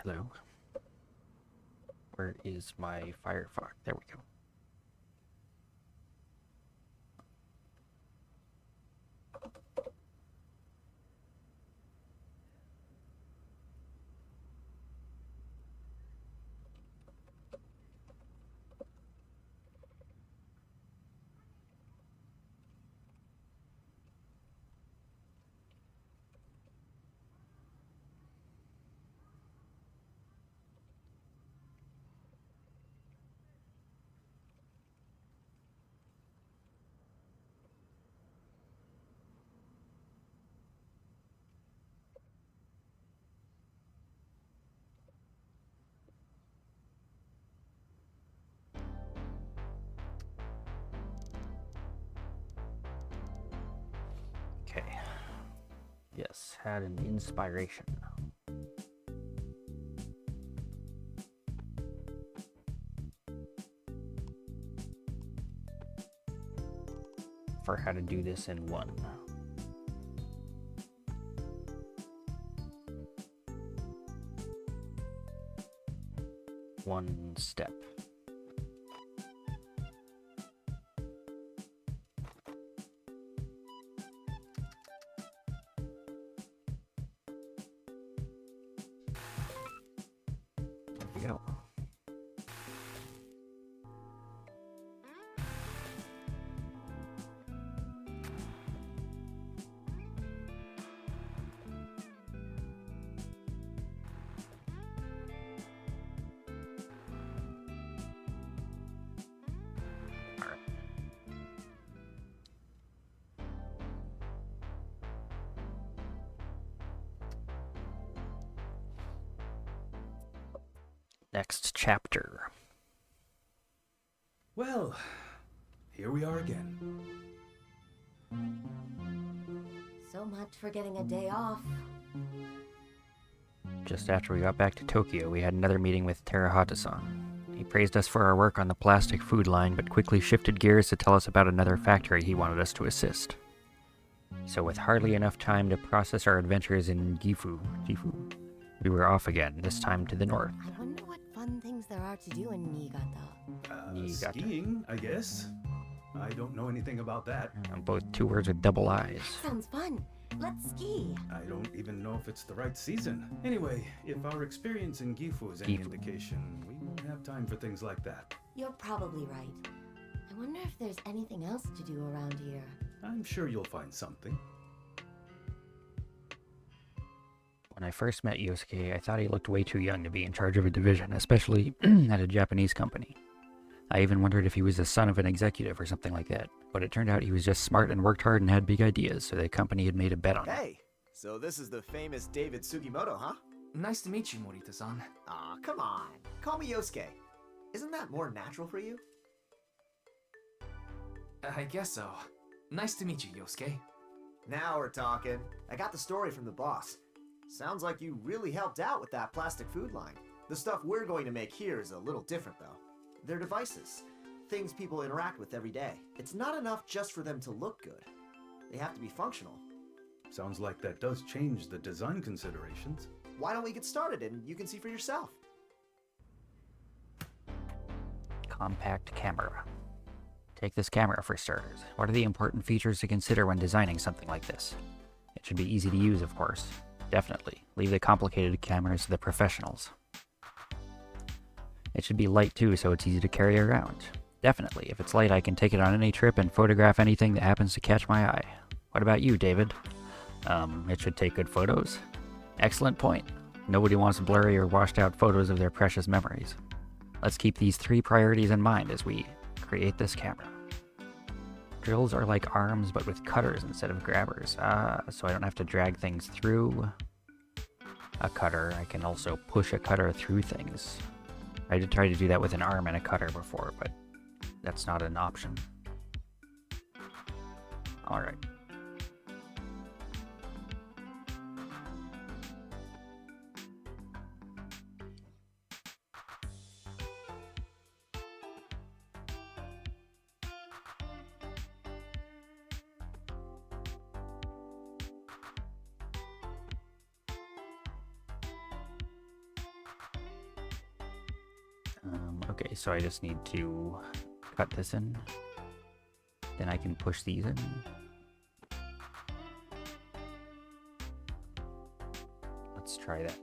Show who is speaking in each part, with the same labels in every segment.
Speaker 1: Hello. Where is my Firefox? There we go. Okay. Yes, had an inspiration. For how to do this in one step. There we go. Next chapter.
Speaker 2: Well, here we are again.
Speaker 3: So much for getting a day off.
Speaker 1: Just after we got back to Tokyo, we had another meeting with Terahata-san. He praised us for our work on the plastic food line, but quickly shifted gears to tell us about another factory he wanted us to assist. So with hardly enough time to process our adventures in Gifu, we were off again, this time to the north.
Speaker 3: I wonder what fun things there are to do in Niigata.
Speaker 2: Skiing, I guess. I don't know anything about that.
Speaker 1: Both two words with double I's.
Speaker 3: Sounds fun. Let's ski.
Speaker 2: I don't even know if it's the right season. Anyway, if our experience in Gifu is any indication, we won't have time for things like that.
Speaker 3: You're probably right. I wonder if there's anything else to do around here.
Speaker 2: I'm sure you'll find something.
Speaker 1: When I first met Yosuke, I thought he looked way too young to be in charge of a division, especially at a Japanese company. I even wondered if he was the son of an executive or something like that, but it turned out he was just smart and worked hard and had big ideas, so the company had made a bet on him.
Speaker 4: Hey, so this is the famous David Sugimoto, huh?
Speaker 5: Nice to meet you, Morita-san.
Speaker 4: Aw, come on. Call me Yosuke. Isn't that more natural for you?
Speaker 5: I guess so. Nice to meet you, Yosuke.
Speaker 4: Now we're talking. I got the story from the boss. Sounds like you really helped out with that plastic food line. The stuff we're going to make here is a little different, though. They're devices. Things people interact with every day. It's not enough just for them to look good. They have to be functional.
Speaker 2: Sounds like that does change the design considerations.
Speaker 4: Why don't we get started and you can see for yourself?
Speaker 1: Compact camera. Take this camera for starters. What are the important features to consider when designing something like this? It should be easy to use, of course. Definitely. Leave the complicated cameras to the professionals. It should be light too, so it's easy to carry around. Definitely. If it's light, I can take it on any trip and photograph anything that happens to catch my eye. What about you, David? It should take good photos? Excellent point. Nobody wants blurry or washed out photos of their precious memories. Let's keep these 3 priorities in mind as we create this camera. Drills are like arms, but with cutters instead of grabbers. So I don't have to drag things through a cutter. I can also push a cutter through things. I did try to do that with an arm and a cutter before, but that's not an option. Alright. Okay, so I just need to cut this in. Then I can push these in. Let's try that.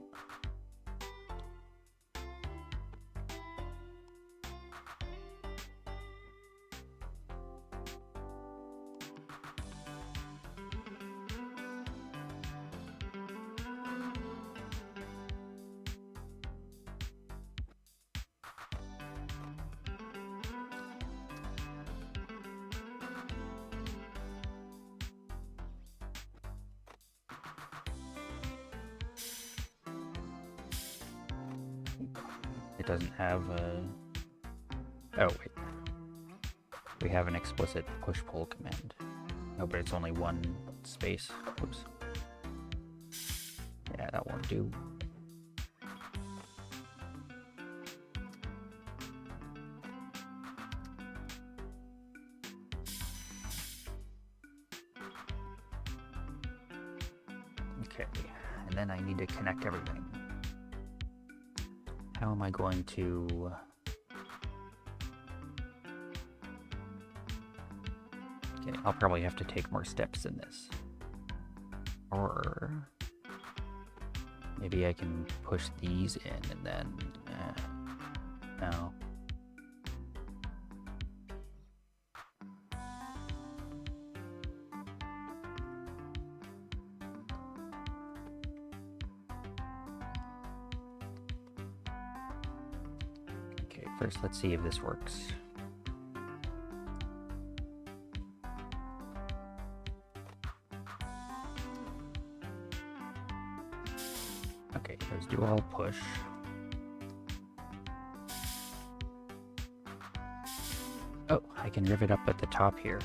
Speaker 1: It doesn't have a... Oh, wait. We have an explicit push-pull command. No, but it's only one space. Oops. Yeah, that won't do. Okay, and then I need to connect everything. How am I going to... Okay, I'll probably have to take more steps in this. Or... maybe I can push these in and then... no. Okay, first let's see if this works. Okay, those do all push. Oh, I can rivet up at the top here.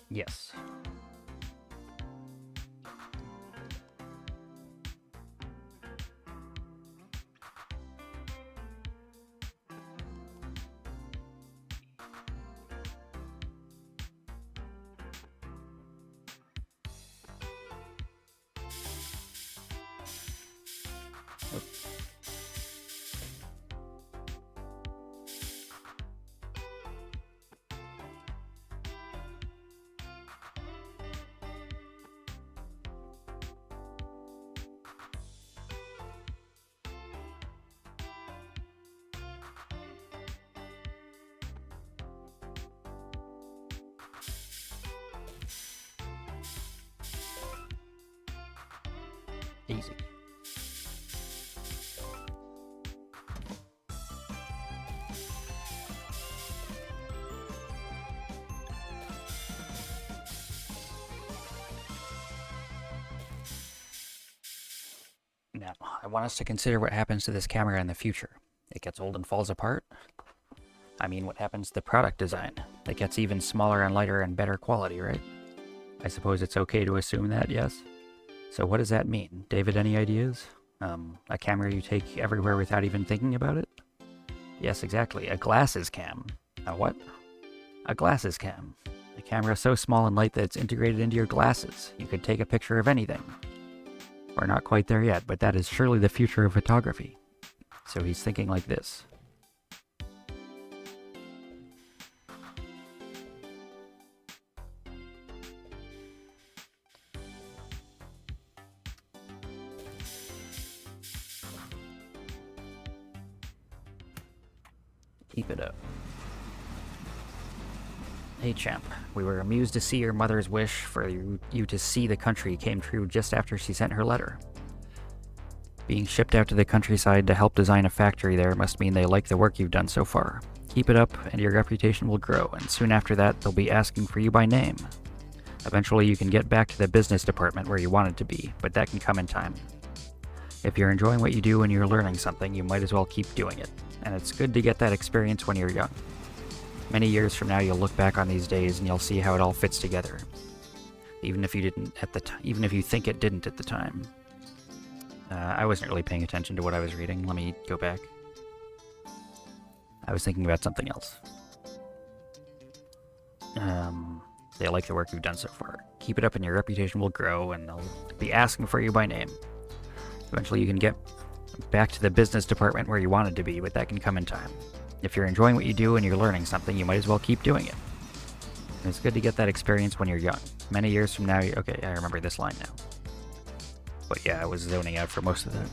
Speaker 1: Yes. Easy. Now, I want us to consider what happens to this camera in the future. It gets old and falls apart? I mean, what happens to the product design? It gets even smaller and lighter and better quality, right? I suppose it's okay to assume that, yes? So what does that mean? David, any ideas? A camera you take everywhere without even thinking about it? Yes, exactly. A glasses cam. A what? A glasses cam. A camera so small and light that it's integrated into your glasses. You could take a picture of anything. We're not quite there yet, but that is surely the future of photography. So he's thinking like this. Keep it up. Hey champ, we were amused to see your mother's wish for you to see the country came true just after she sent her letter. Being shipped out to the countryside to help design a factory there must mean they like the work you've done so far. Keep it up and your reputation will grow, and soon after that they'll be asking for you by name. Eventually you can get back to the business department where you wanted to be, but that can come in time. If you're enjoying what you do and you're learning something, you might as well keep doing it. And it's good to get that experience when you're young. Many years from now, you'll look back on these days and you'll see how it all fits together. Even if you didn't at the time, even if you think it didn't at the time. I wasn't really paying attention to what I was reading. Let me go back. I was thinking about something else. They like the work you've done so far. Keep it up and your reputation will grow, and they'll be asking for you by name. Eventually you can get back to the business department where you wanted to be, but that can come in time. If you're enjoying what you do and you're learning something, you might as well keep doing it. And it's good to get that experience when you're young. Many years from now, okay, I remember this line now. But yeah, I was zoning out for most of that.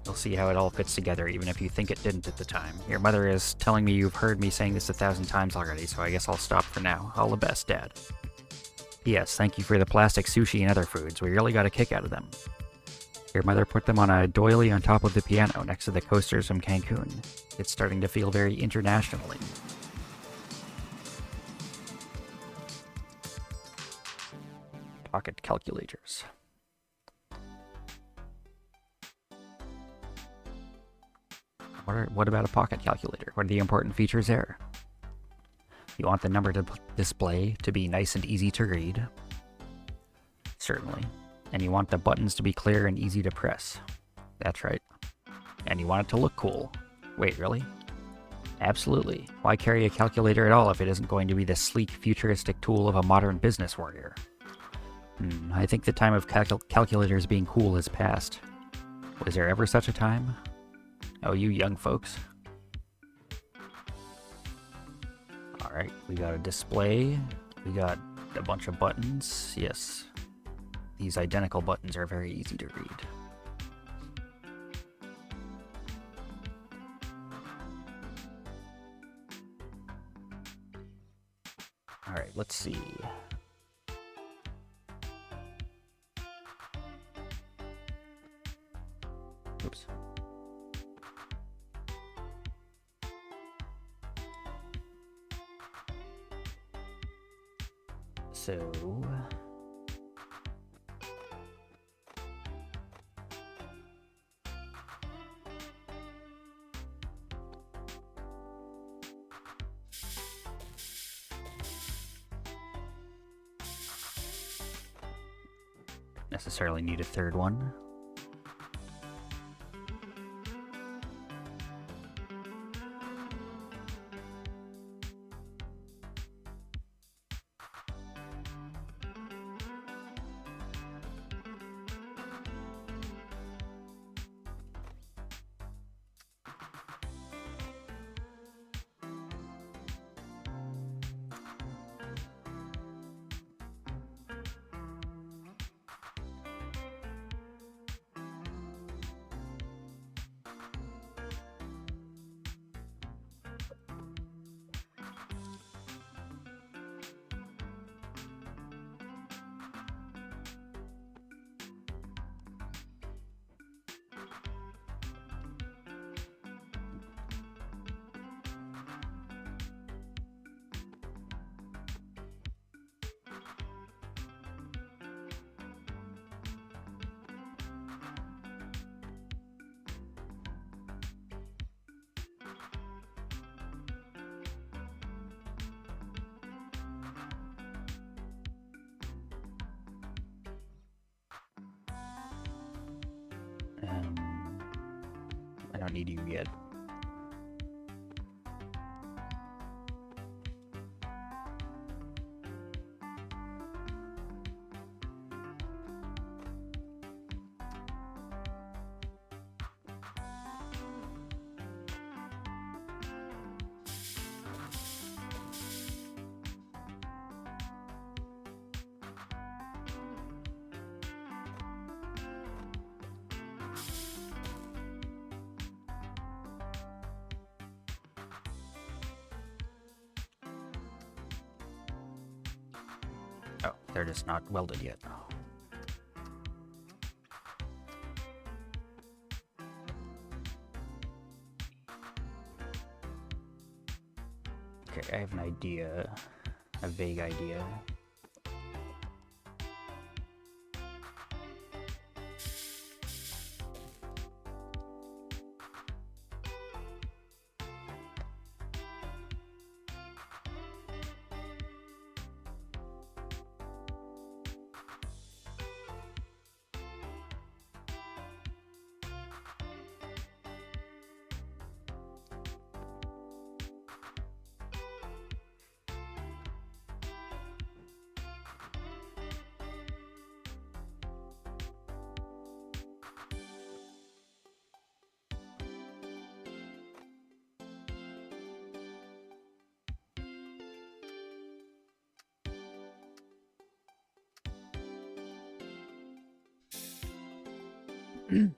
Speaker 1: You'll see how it all fits together, even if you think it didn't at the time. Your mother is telling me you've heard me saying this 1,000 times already, so I guess I'll stop for now. All the best, Dad. P.S. Thank you for the plastic sushi and other foods. We really got a kick out of them. Your mother put them on a doily on top of the piano next to the coasters from Cancun. It's starting to feel very internationally. Pocket calculators. What about a pocket calculator? What are the important features there? You want the number to display to be nice and easy to read. Certainly. And you want the buttons to be clear and easy to press. That's right. And you want it to look cool. Wait, really? Absolutely. Why carry a calculator at all if it isn't going to be the sleek, futuristic tool of a modern business warrior? I think the time of calculators being cool has passed. Was there ever such a time? Oh, you young folks. Alright, we got a display. We got a bunch of buttons. Yes. These identical buttons are very easy to read. Alright, let's see. Oops. So... necessarily need a third one. I don't need you yet. Oh, they're just not welded yet. Okay, I have an idea. A vague idea. Ugh.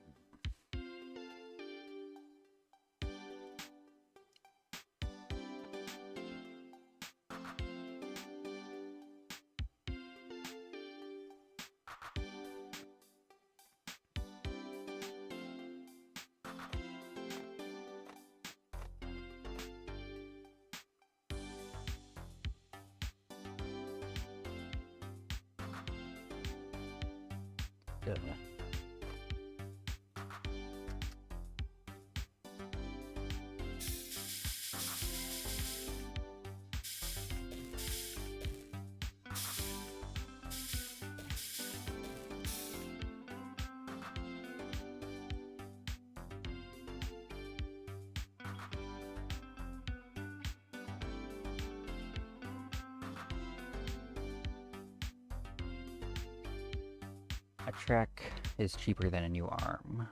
Speaker 1: A track is cheaper than a new arm.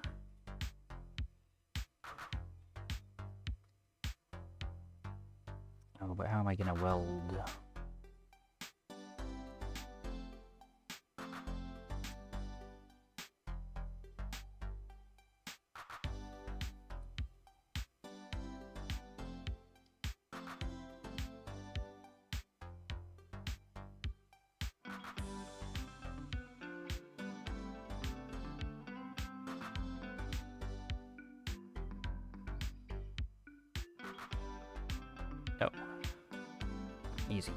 Speaker 1: Oh, but how am I gonna weld? Oh. Easy.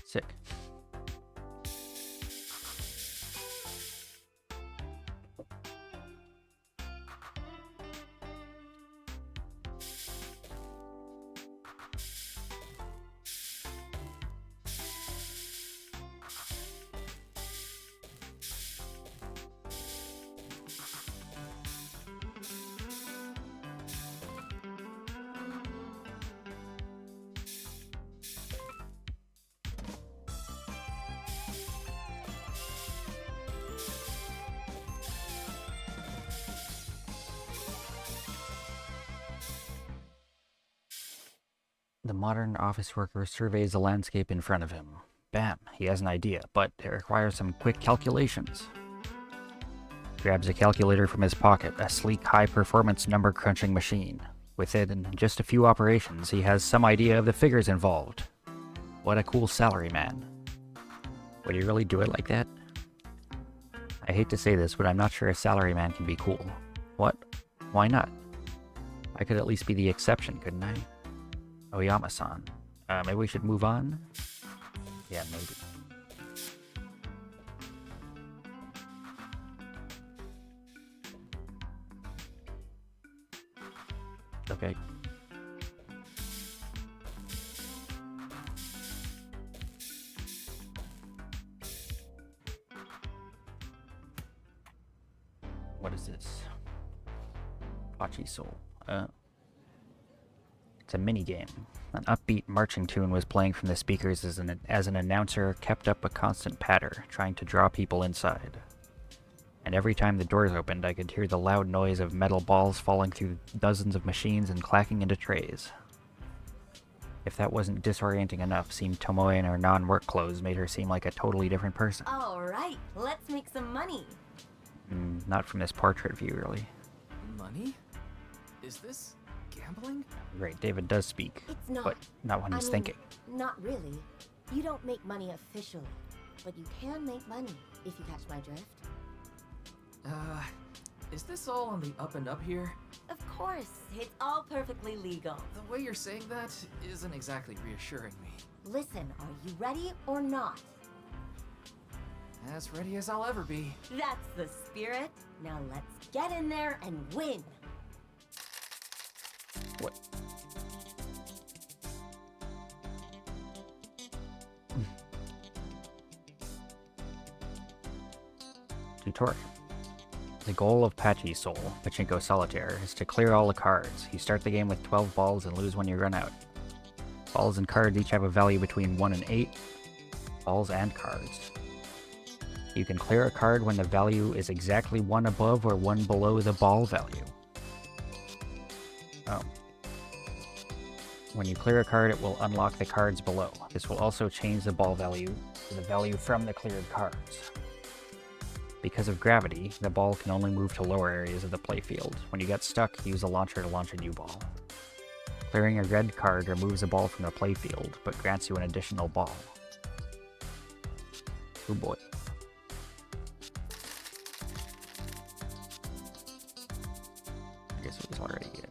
Speaker 1: Sick. The modern office worker surveys the landscape in front of him. Bam, he has an idea, but it requires some quick calculations. Grabs a calculator from his pocket, a sleek, high-performance number-crunching machine. With it, in just a few operations, he has some idea of the figures involved. What a cool salary man. Would he really do it like that? I hate to say this, but I'm not sure a salary man can be cool. What? Why not? I could at least be the exception, couldn't I? Oyama-san. Maybe we should move on? Yeah, maybe. Okay. What is this? Pachi Soul. It's a minigame. An upbeat marching tune was playing from the speakers as an announcer kept up a constant patter, trying to draw people inside. And every time the doors opened, I could hear the loud noise of metal balls falling through dozens of machines and clacking into trays. If that wasn't disorienting enough, seeing Tomoe in her non-work clothes made her seem like a totally different person.
Speaker 3: Alright, let's make some money.
Speaker 1: Not from this portrait view, really.
Speaker 5: Money? Is this gambling?
Speaker 1: Right, David does speak,
Speaker 3: It's not.
Speaker 1: but not when he's thinking.
Speaker 3: Not really. You don't make money officially, but you can make money if you catch my drift.
Speaker 5: Is this all on the up and up here?
Speaker 3: Of course, it's all perfectly legal.
Speaker 5: The way you're saying that isn't exactly reassuring me.
Speaker 3: Listen, are you ready or not?
Speaker 5: As ready as I'll ever be.
Speaker 3: That's the spirit. Now let's get in there and win.
Speaker 1: What? Tutorial. The goal of Patchy Soul, Pachinko Solitaire, is to clear all the cards. You start the game with 12 balls and lose when you run out. Balls and cards each have a value between 1 and 8. Balls and cards. You can clear a card when the value is exactly 1 above or 1 below the ball value. Oh. When you clear a card, it will unlock the cards below. This will also change the ball value to the value from the cleared cards. Because of gravity, the ball can only move to lower areas of the playfield. When you get stuck, use a launcher to launch a new ball. Clearing a red card removes a ball from the playfield, but grants you an additional ball. Oh boy. I guess it was already good.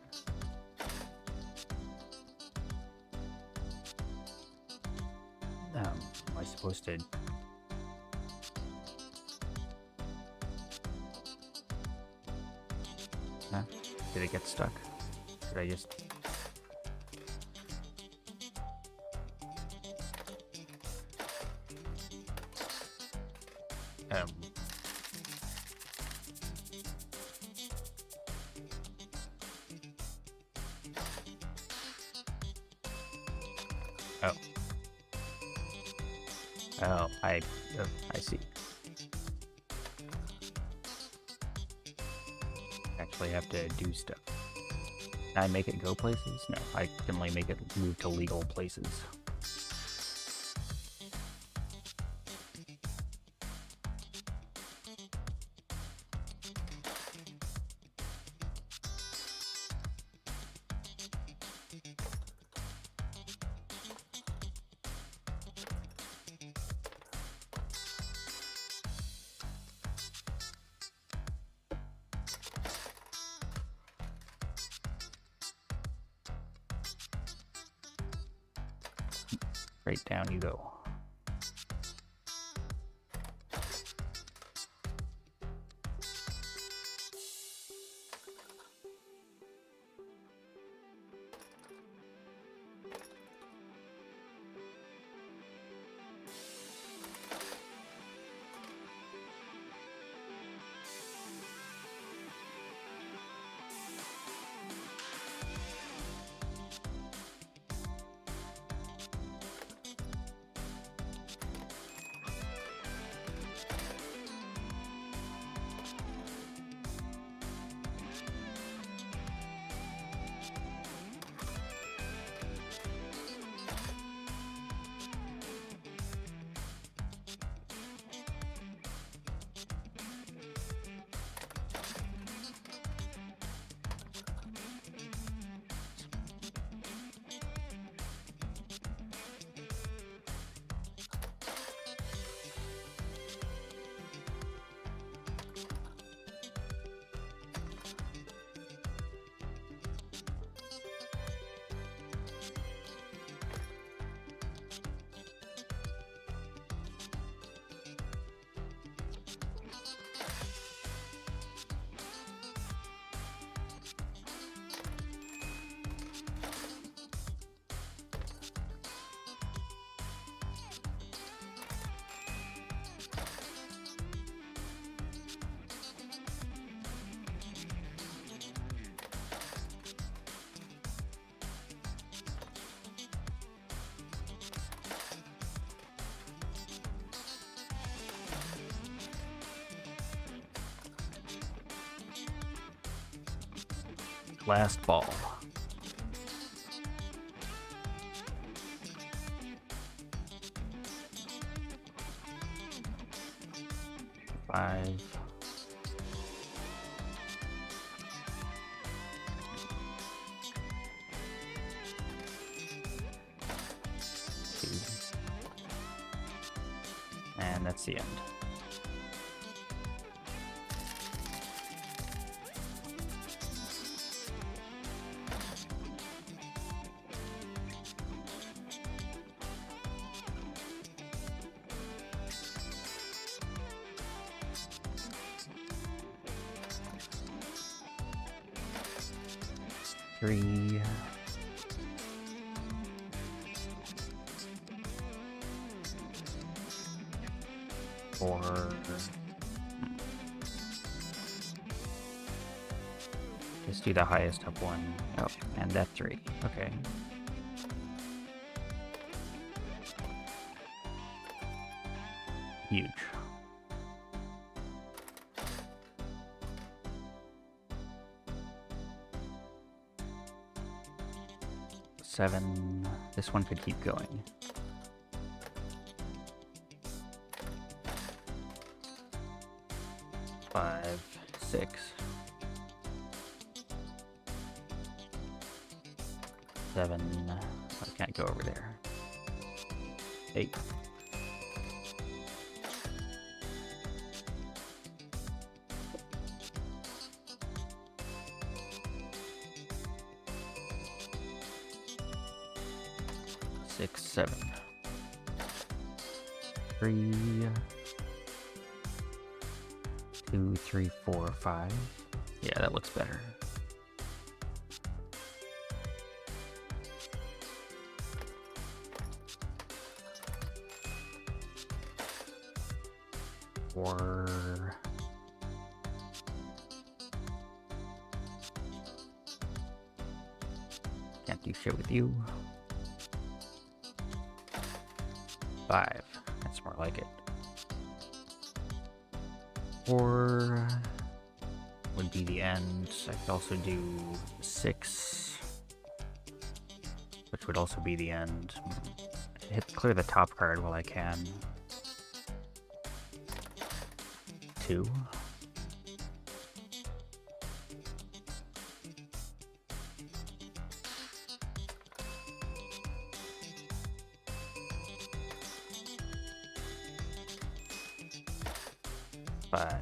Speaker 1: Am I supposed to... Huh? Did it get stuck? Did I just... Oh. Oh, I see. Actually have to do stuff. Can I make it go places? No, I can only make it move to legal places. Straight down you go. Last ball. Five. Two. And that's the end. Three. Four. do the highest up one. Oh, and that 3. Okay. Huge. Seven. This one could keep going. Five, 6. 7. I can't go over there. 8. 6, 7. 3, 2, 3, 4, 5. Yeah, that looks better. Or can't do shit with you. 5. That's more like it. 4 would be the end. I could also do 6, which would also be the end. Clear the top card while I can. 2. 5.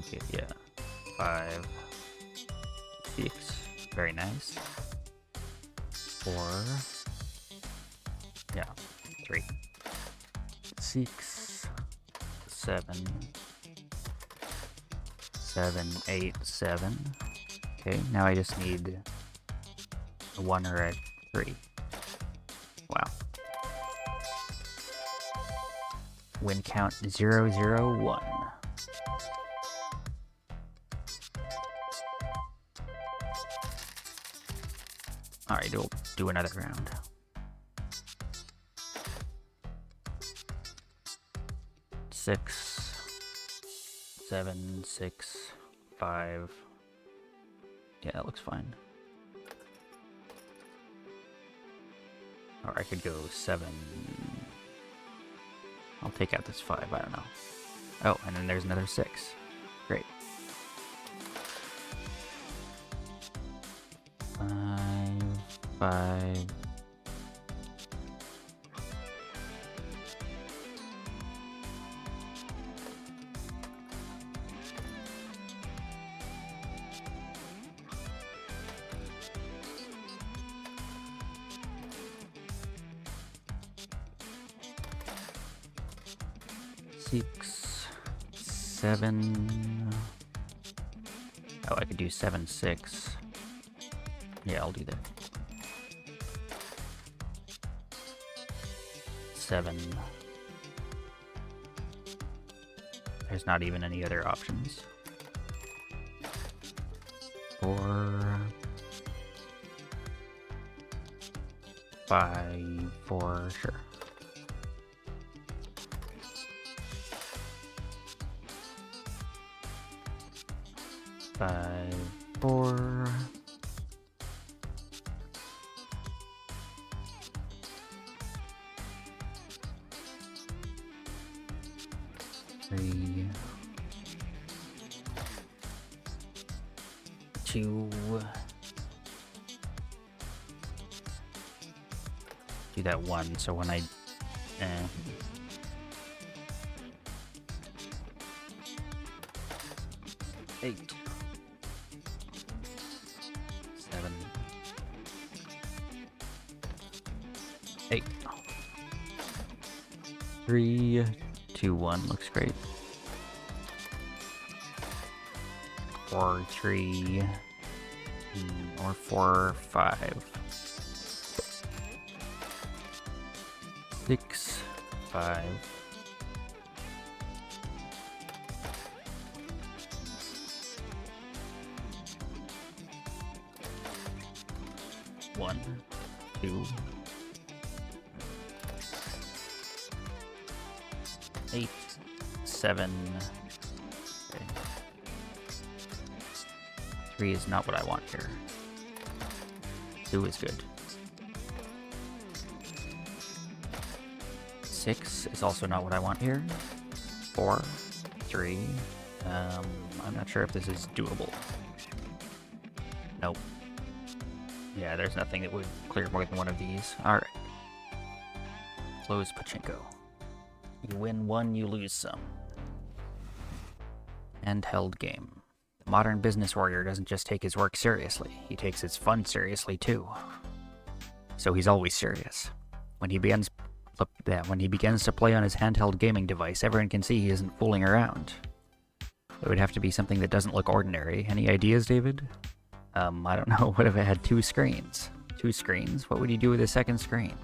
Speaker 1: Okay, yeah. 5, 6. Very nice. 4. Yeah. 3. 6. 7. 7, 8, 7. Okay, now I just need a 1 or a 3. Wow. Win count 001. Alright, we'll do another round. Six, 7, 6, 5. Yeah, that looks fine. Or I could go 7. I'll take out this 5, I don't know. Oh, and then there's another 6. Great. 5, 5. Six, 7. Oh, I could do 7, 6. Yeah, I'll do that. 7. There's not even any other options. 4, 5, 4, sure. 5, 4. Three, 2. Do that 1, so when I 8, 7, 8. 3, 2, 1 looks great. 4, 3, or 4, 5. 6, 5. 1, 2, 8, 7. Okay. 3 is not what I want here. 2 is good. 6 is also not what I want here. 4, 3. I'm not sure if this is doable. Nope. Yeah, there's nothing that would clear more than one of these. Alright. Close pachinko. You win one, you lose some. Handheld game. The modern business warrior doesn't just take his work seriously, he takes his fun seriously too. So he's always serious. When he begins to play on his handheld gaming device, everyone can see he isn't fooling around. It would have to be something that doesn't look ordinary. Any ideas, David? I don't know. What if it had 2 screens? 2 screens? What would you do with a second screen?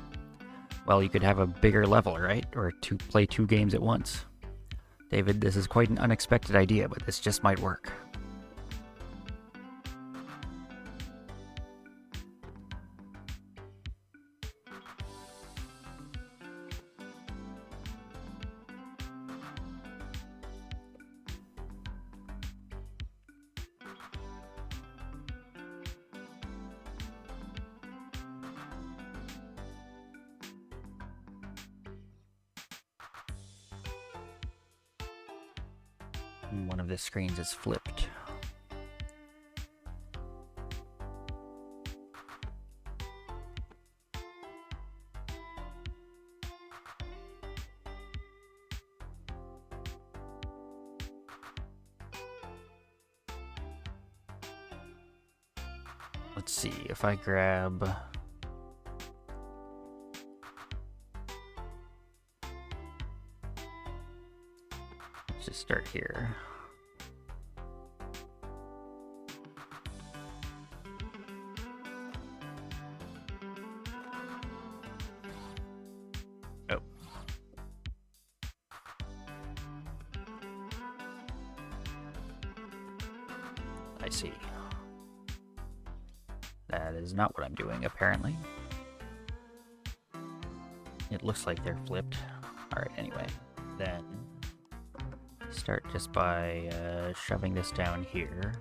Speaker 1: Well, you could have a bigger level, right? Or play 2 games at once. David, this is quite an unexpected idea, but this just might work. One of the screens is flipped. Let's see if I grab... Let's just start here. Oh. I see. That is not what I'm doing, apparently. It looks like they're flipped. Alright, anyway. Then start just by shoving this down here.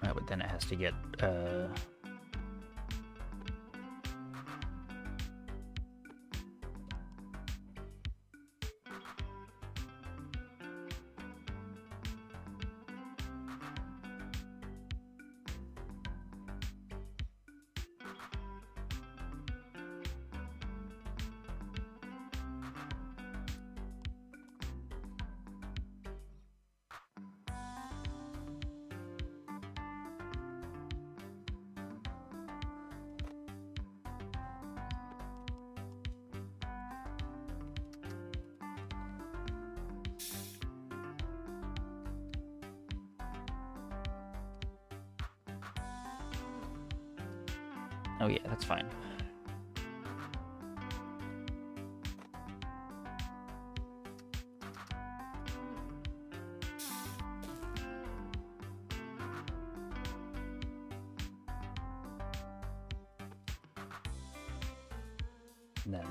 Speaker 1: But then it has to get oh yeah, that's fine. Then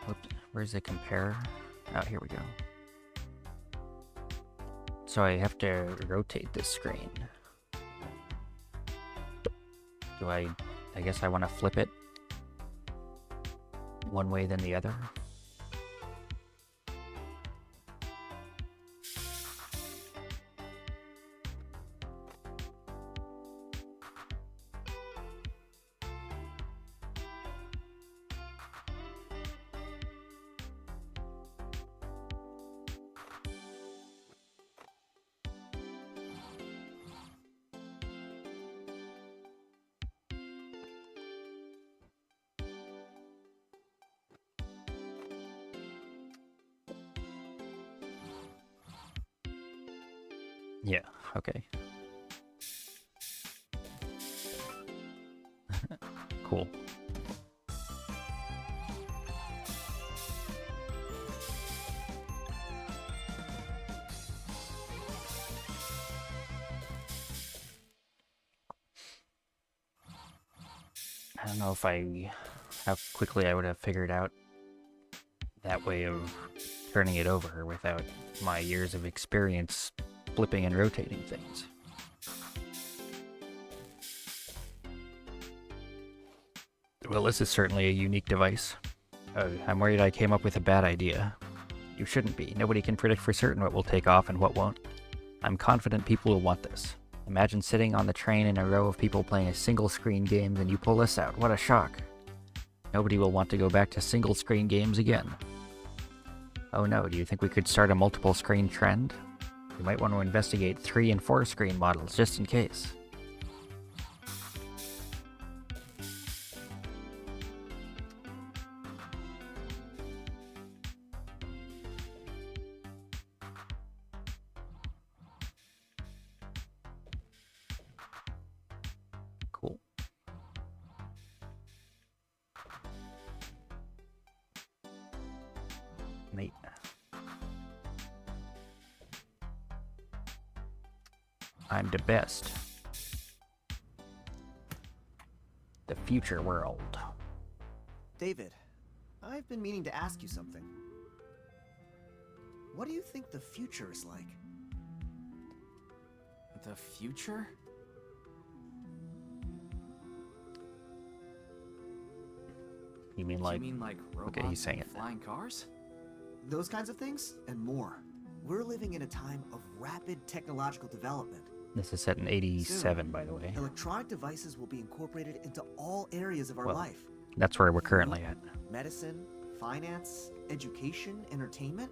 Speaker 1: whoops, where's the compare? Oh, here we go. So I have to rotate this screen. Do I guess I want to flip it one way then the other. Yeah, okay. Cool. I don't know how quickly I would have figured out that way of turning it over without my years of experience flipping and rotating things. Well, this is certainly a unique device. I'm worried I came up with a bad idea. You shouldn't be. Nobody can predict for certain what will take off and what won't. I'm confident people will want this. Imagine sitting on the train in a row of people playing a single-screen game, and you pull this out. What a shock. Nobody will want to go back to single-screen games again. Oh no, do you think we could start a multiple-screen trend? We might want to investigate 3- and 4-screen models, just in case. Cool. Neat. I'm the best. The future world.
Speaker 4: David, I've been meaning to ask you something. What do you think the future is like?
Speaker 5: The future?
Speaker 1: You mean
Speaker 5: Do
Speaker 1: like...
Speaker 5: you mean like robots
Speaker 1: Okay, he's saying
Speaker 5: and
Speaker 1: it.
Speaker 5: flying cars?
Speaker 4: Those kinds of things, and more. We're living in a time of rapid technological development.
Speaker 1: This is set in 87, by the way.
Speaker 4: Electronic devices will be incorporated into all areas of our
Speaker 1: Well,
Speaker 4: life.
Speaker 1: That's where we're currently at.
Speaker 4: Medicine, finance, education, entertainment.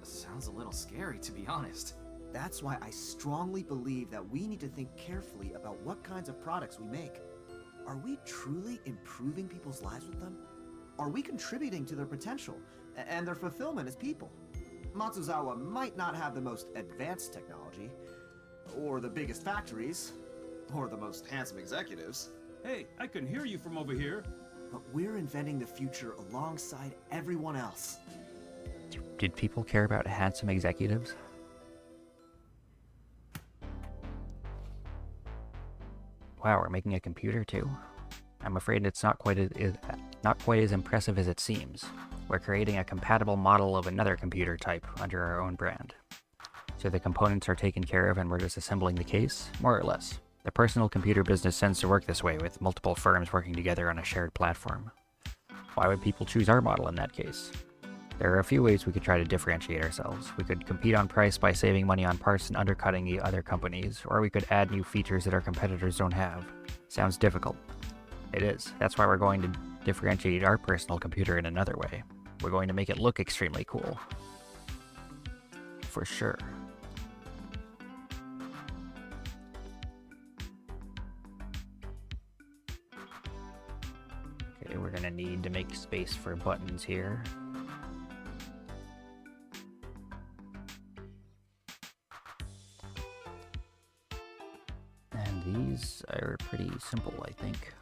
Speaker 5: Sounds a little scary, to be honest.
Speaker 4: That's why I strongly believe that we need to think carefully about what kinds of products we make. Are we truly improving people's lives with them? Are we contributing to their potential and their fulfillment as people? Matsuzawa might not have the most advanced technology, or the biggest factories, or the most handsome executives,
Speaker 2: Hey, I can hear you from over here.
Speaker 4: but we're inventing the future alongside everyone else.
Speaker 1: Did people care about handsome executives? Wow, we're making a computer too? I'm afraid it's not quite as impressive as it seems. We're creating a compatible model of another computer type under our own brand. So the components are taken care of and we're just assembling the case? More or less. The personal computer business tends to work this way, with multiple firms working together on a shared platform. Why would people choose our model in that case? There are a few ways we could try to differentiate ourselves. We could compete on price by saving money on parts and undercutting the other companies, or we could add new features that our competitors don't have. Sounds difficult. It is. That's why we're going to differentiate our personal computer in another way. We're going to make it look extremely cool. For sure. Okay, we're gonna need to make space for buttons here. And these are pretty simple, I think.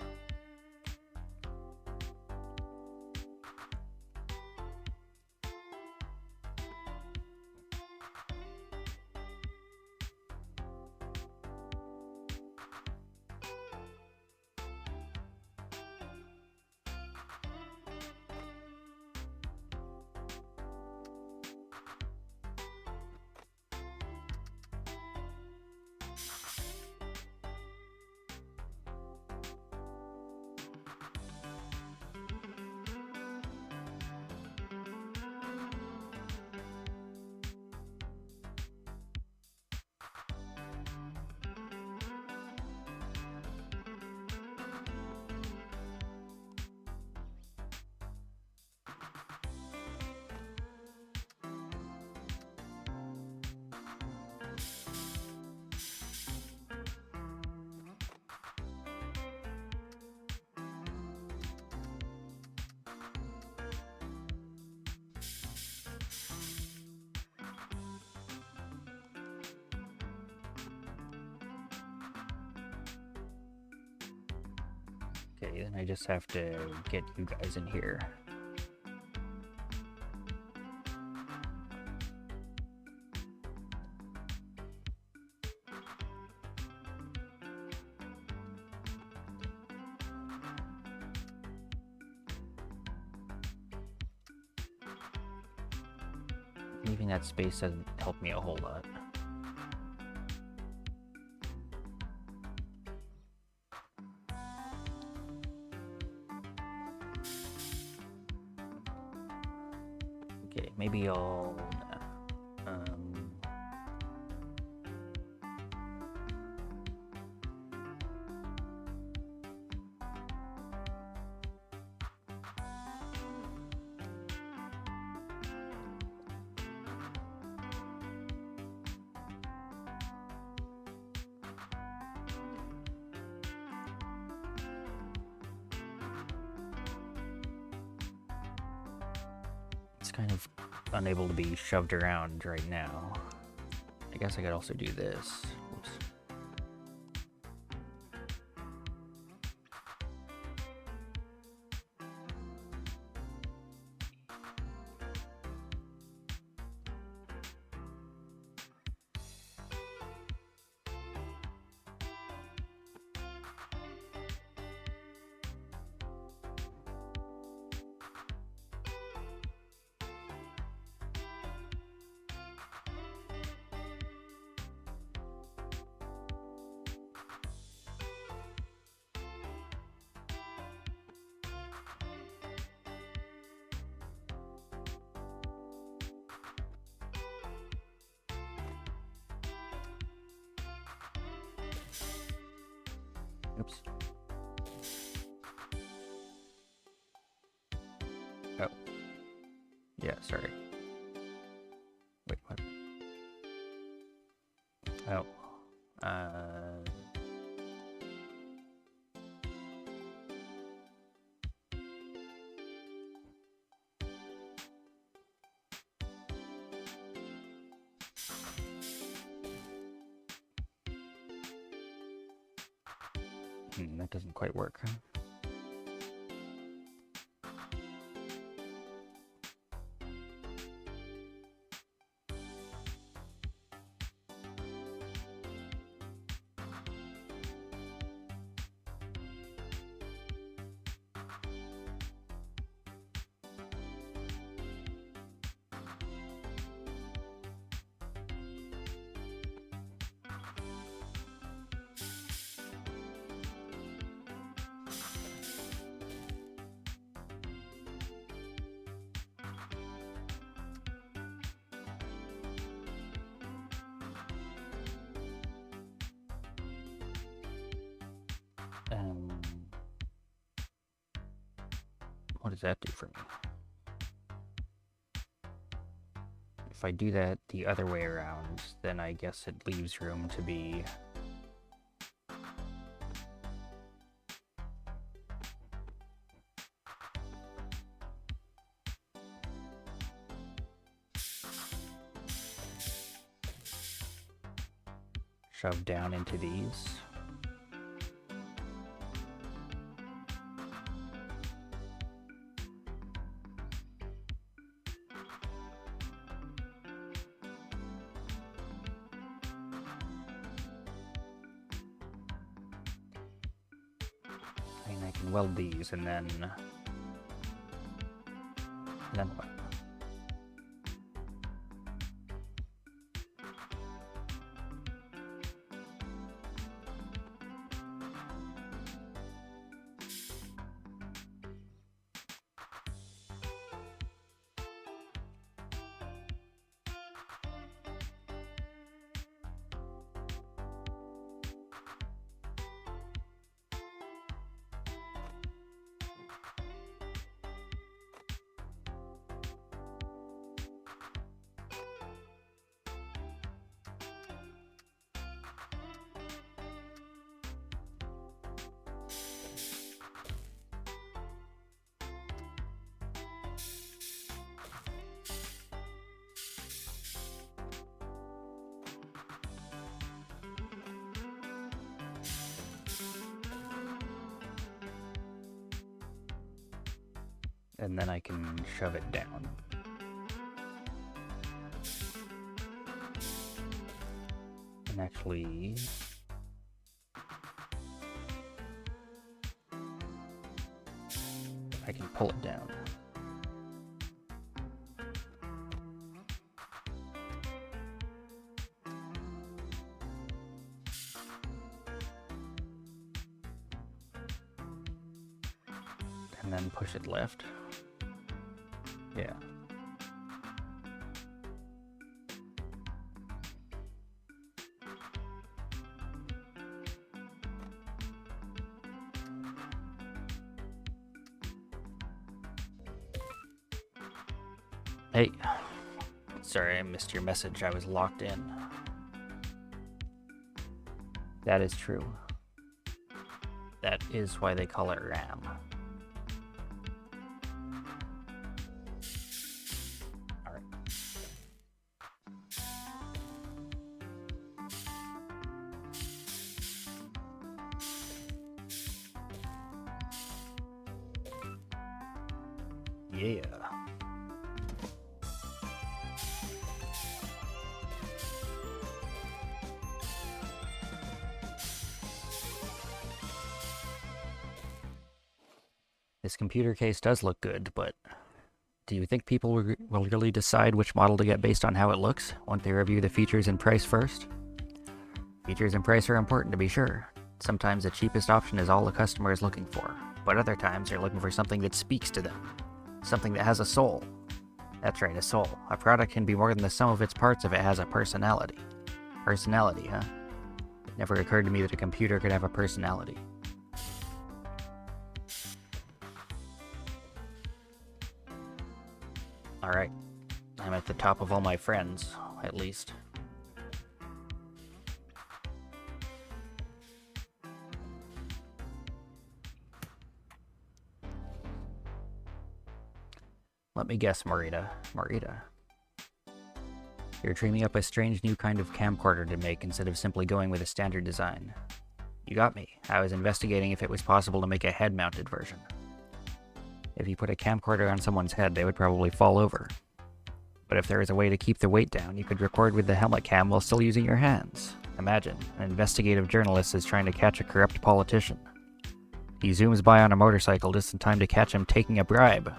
Speaker 1: Okay, then I just have to get you guys in here. Leaving that space doesn't help me a whole lot. Okay, maybe I'll... it's kind of unable to be shoved around right now. I guess I could also do this. Oops. Oops. Oh. Yeah, sorry. Wait, what? Oh. That doesn't quite work, huh? What does that do for me? If I do that the other way around, then I guess it leaves room to be... shoved down into these. I can weld these and then what? and then I can shove it down. And actually, I can pull it down. And then push it left. Yeah. Hey. Sorry, I missed your message. I was locked in. That is true. That is why they call it RAM. Alright. Yeah. This computer case does look good, but do you think people will really decide which model to get based on how it looks? Won't they review the features and price first? Features and price are important, to be sure. Sometimes the cheapest option is all the customer is looking for, but other times they're looking for something that speaks to them. Something that has a soul. That's right, a soul. A product can be more than the sum of its parts if it has a personality. Personality, huh? It never occurred to me that a computer could have a personality. Alright. I'm at the top of all my friends, at least. Let me guess, Marita. Marita. You're dreaming up a strange new kind of camcorder to make instead of simply going with a standard design. You got me. I was investigating if it was possible to make a head-mounted version. If you put a camcorder on someone's head, they would probably fall over. But if there is a way to keep the weight down, you could record with the helmet cam while still using your hands. Imagine, an investigative journalist is trying to catch a corrupt politician. He zooms by on a motorcycle just in time to catch him taking a bribe.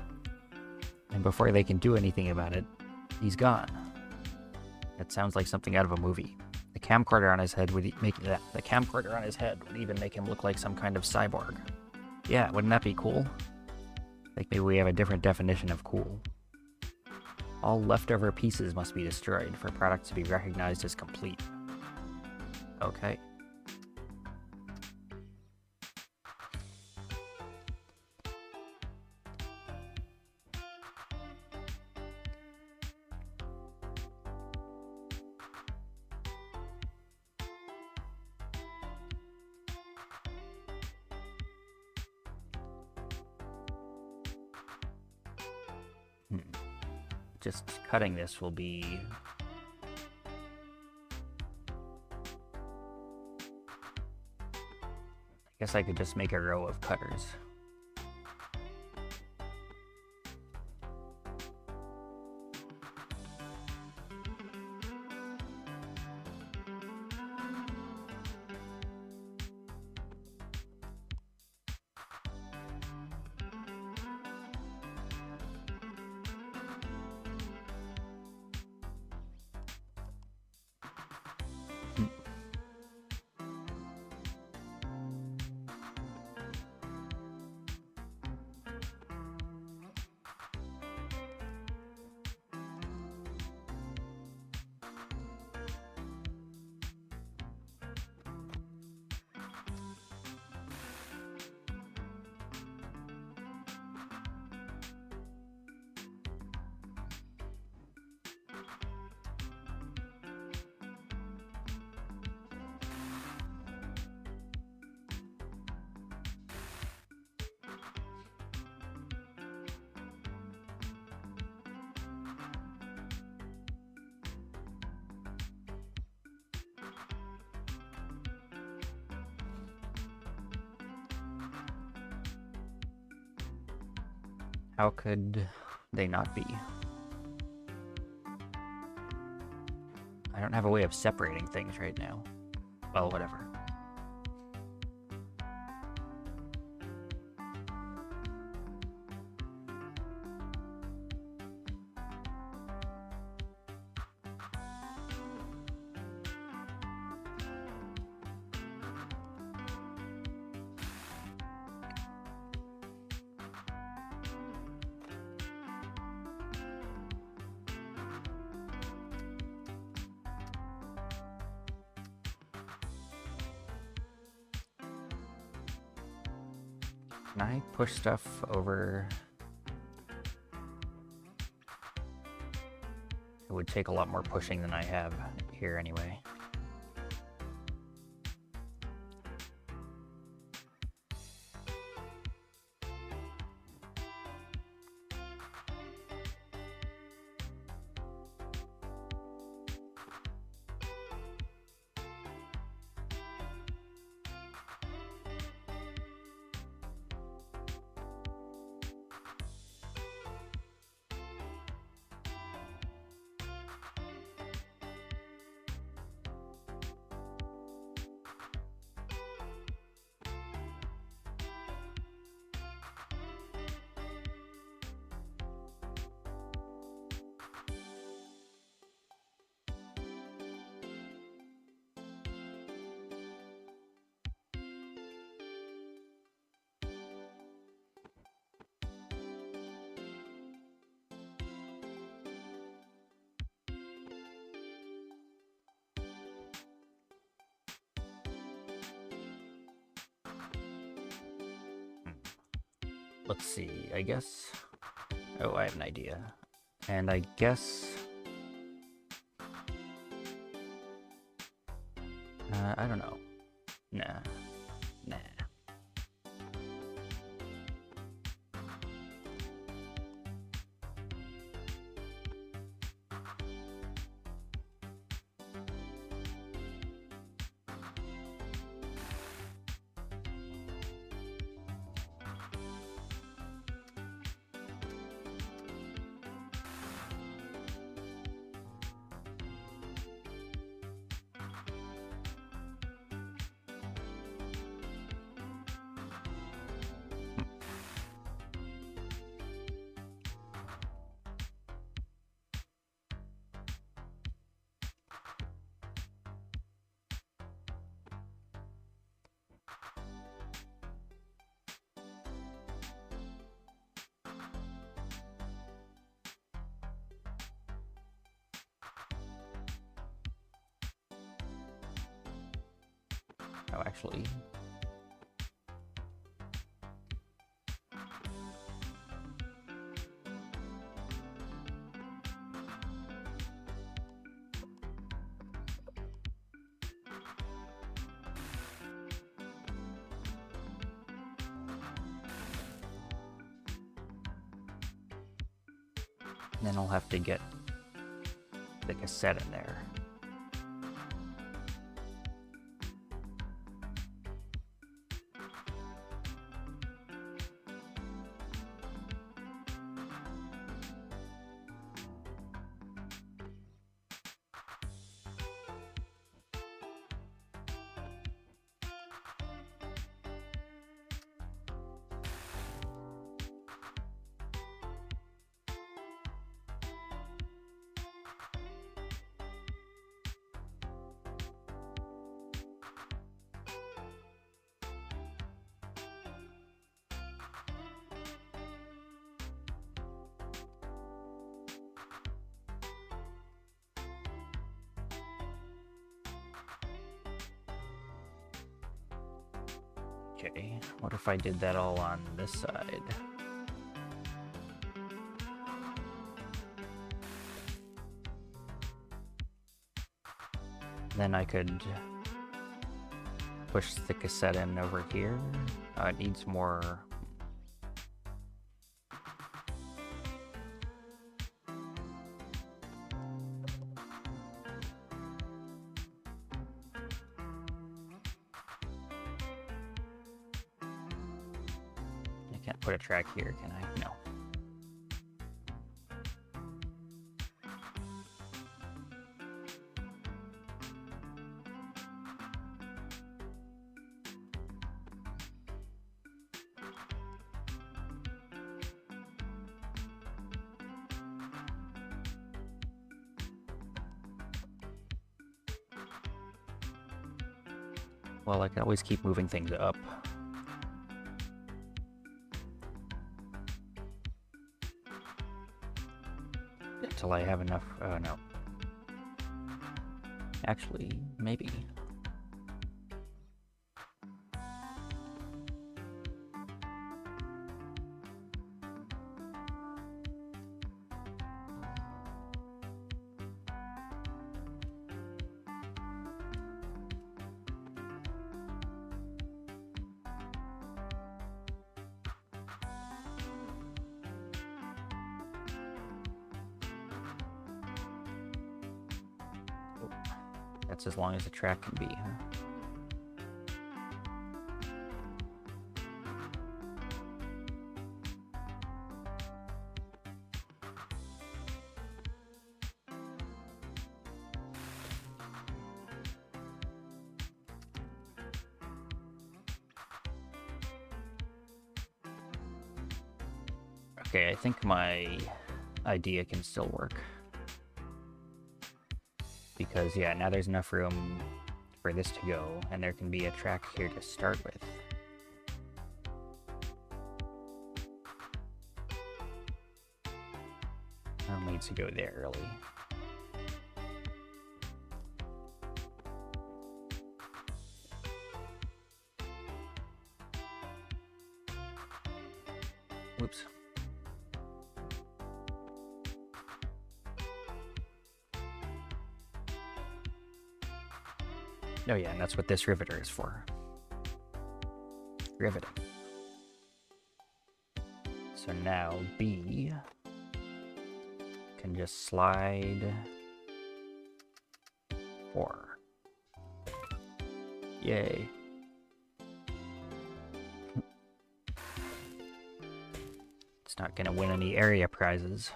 Speaker 1: And before they can do anything about it, he's gone. That sounds like something out of a movie. The camcorder on his head would even make him look like some kind of cyborg. Yeah, wouldn't that be cool? Like maybe we have a different definition of cool. All leftover pieces must be destroyed for products to be recognized as complete. Okay. Just cutting this will be... I guess I could just make a row of cutters. How could they not be? I don't have a way of separating things right now. Well, whatever. Can I push stuff over? It would take a lot more pushing than I have here anyway. Let's see, I guess... Oh, I have an idea. And I guess... I don't know. Nah. Nah. Oh, actually... Then I'll have to get the cassette in there. Okay, what if I did that all on this side? Then I could push the cassette in over here. It needs more... I can't put a track here, can I? No. Well, I can always keep moving things up. Until I have enough, no. Actually, maybe. That's as long as the track can be, huh? Okay, I think my idea can still work. Because, yeah, now there's enough room for this to go, and there can be a track here to start with. Needs to go there early. Whoops. Oh yeah, and that's what this riveter is for. Riveting. So now B can just slide 4. Yay. It's not gonna win any area prizes.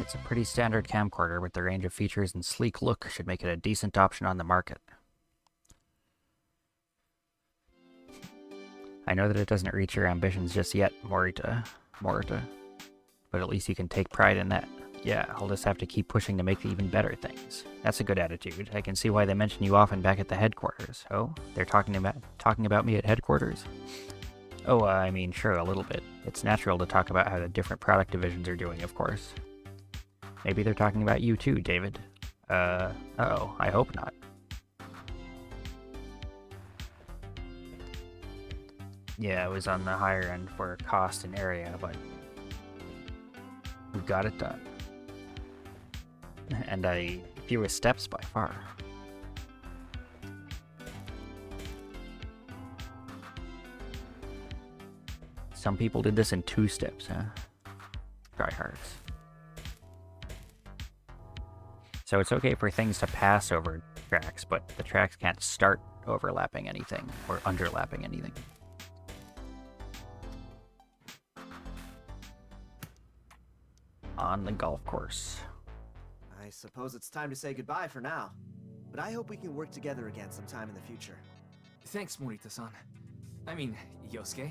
Speaker 1: It's a pretty standard camcorder with the range of features and sleek look should make it a decent option on the market. I know that it doesn't reach your ambitions just yet, Morita, but at least you can take pride in that. Yeah, I'll just have to keep pushing to make even better things. That's a good attitude. I can see why they mention you often back at the headquarters. Oh, they're talking about me at headquarters? Oh, I mean, sure, a little bit. It's natural to talk about how the different product divisions are doing, of course. Maybe they're talking about you too, David. Uh-oh, I hope not. Yeah, it was on the higher end for cost and area, but we got it done. And fewest steps by far. Some people did this in 2 steps, huh? Tryhards. So it's okay for things to pass over tracks, but the tracks can't start overlapping anything or underlapping anything. On the golf course.
Speaker 4: I suppose it's time to say goodbye for now. But I hope we can work together again sometime in the future.
Speaker 5: Thanks, Morita-san. I mean, Yosuke.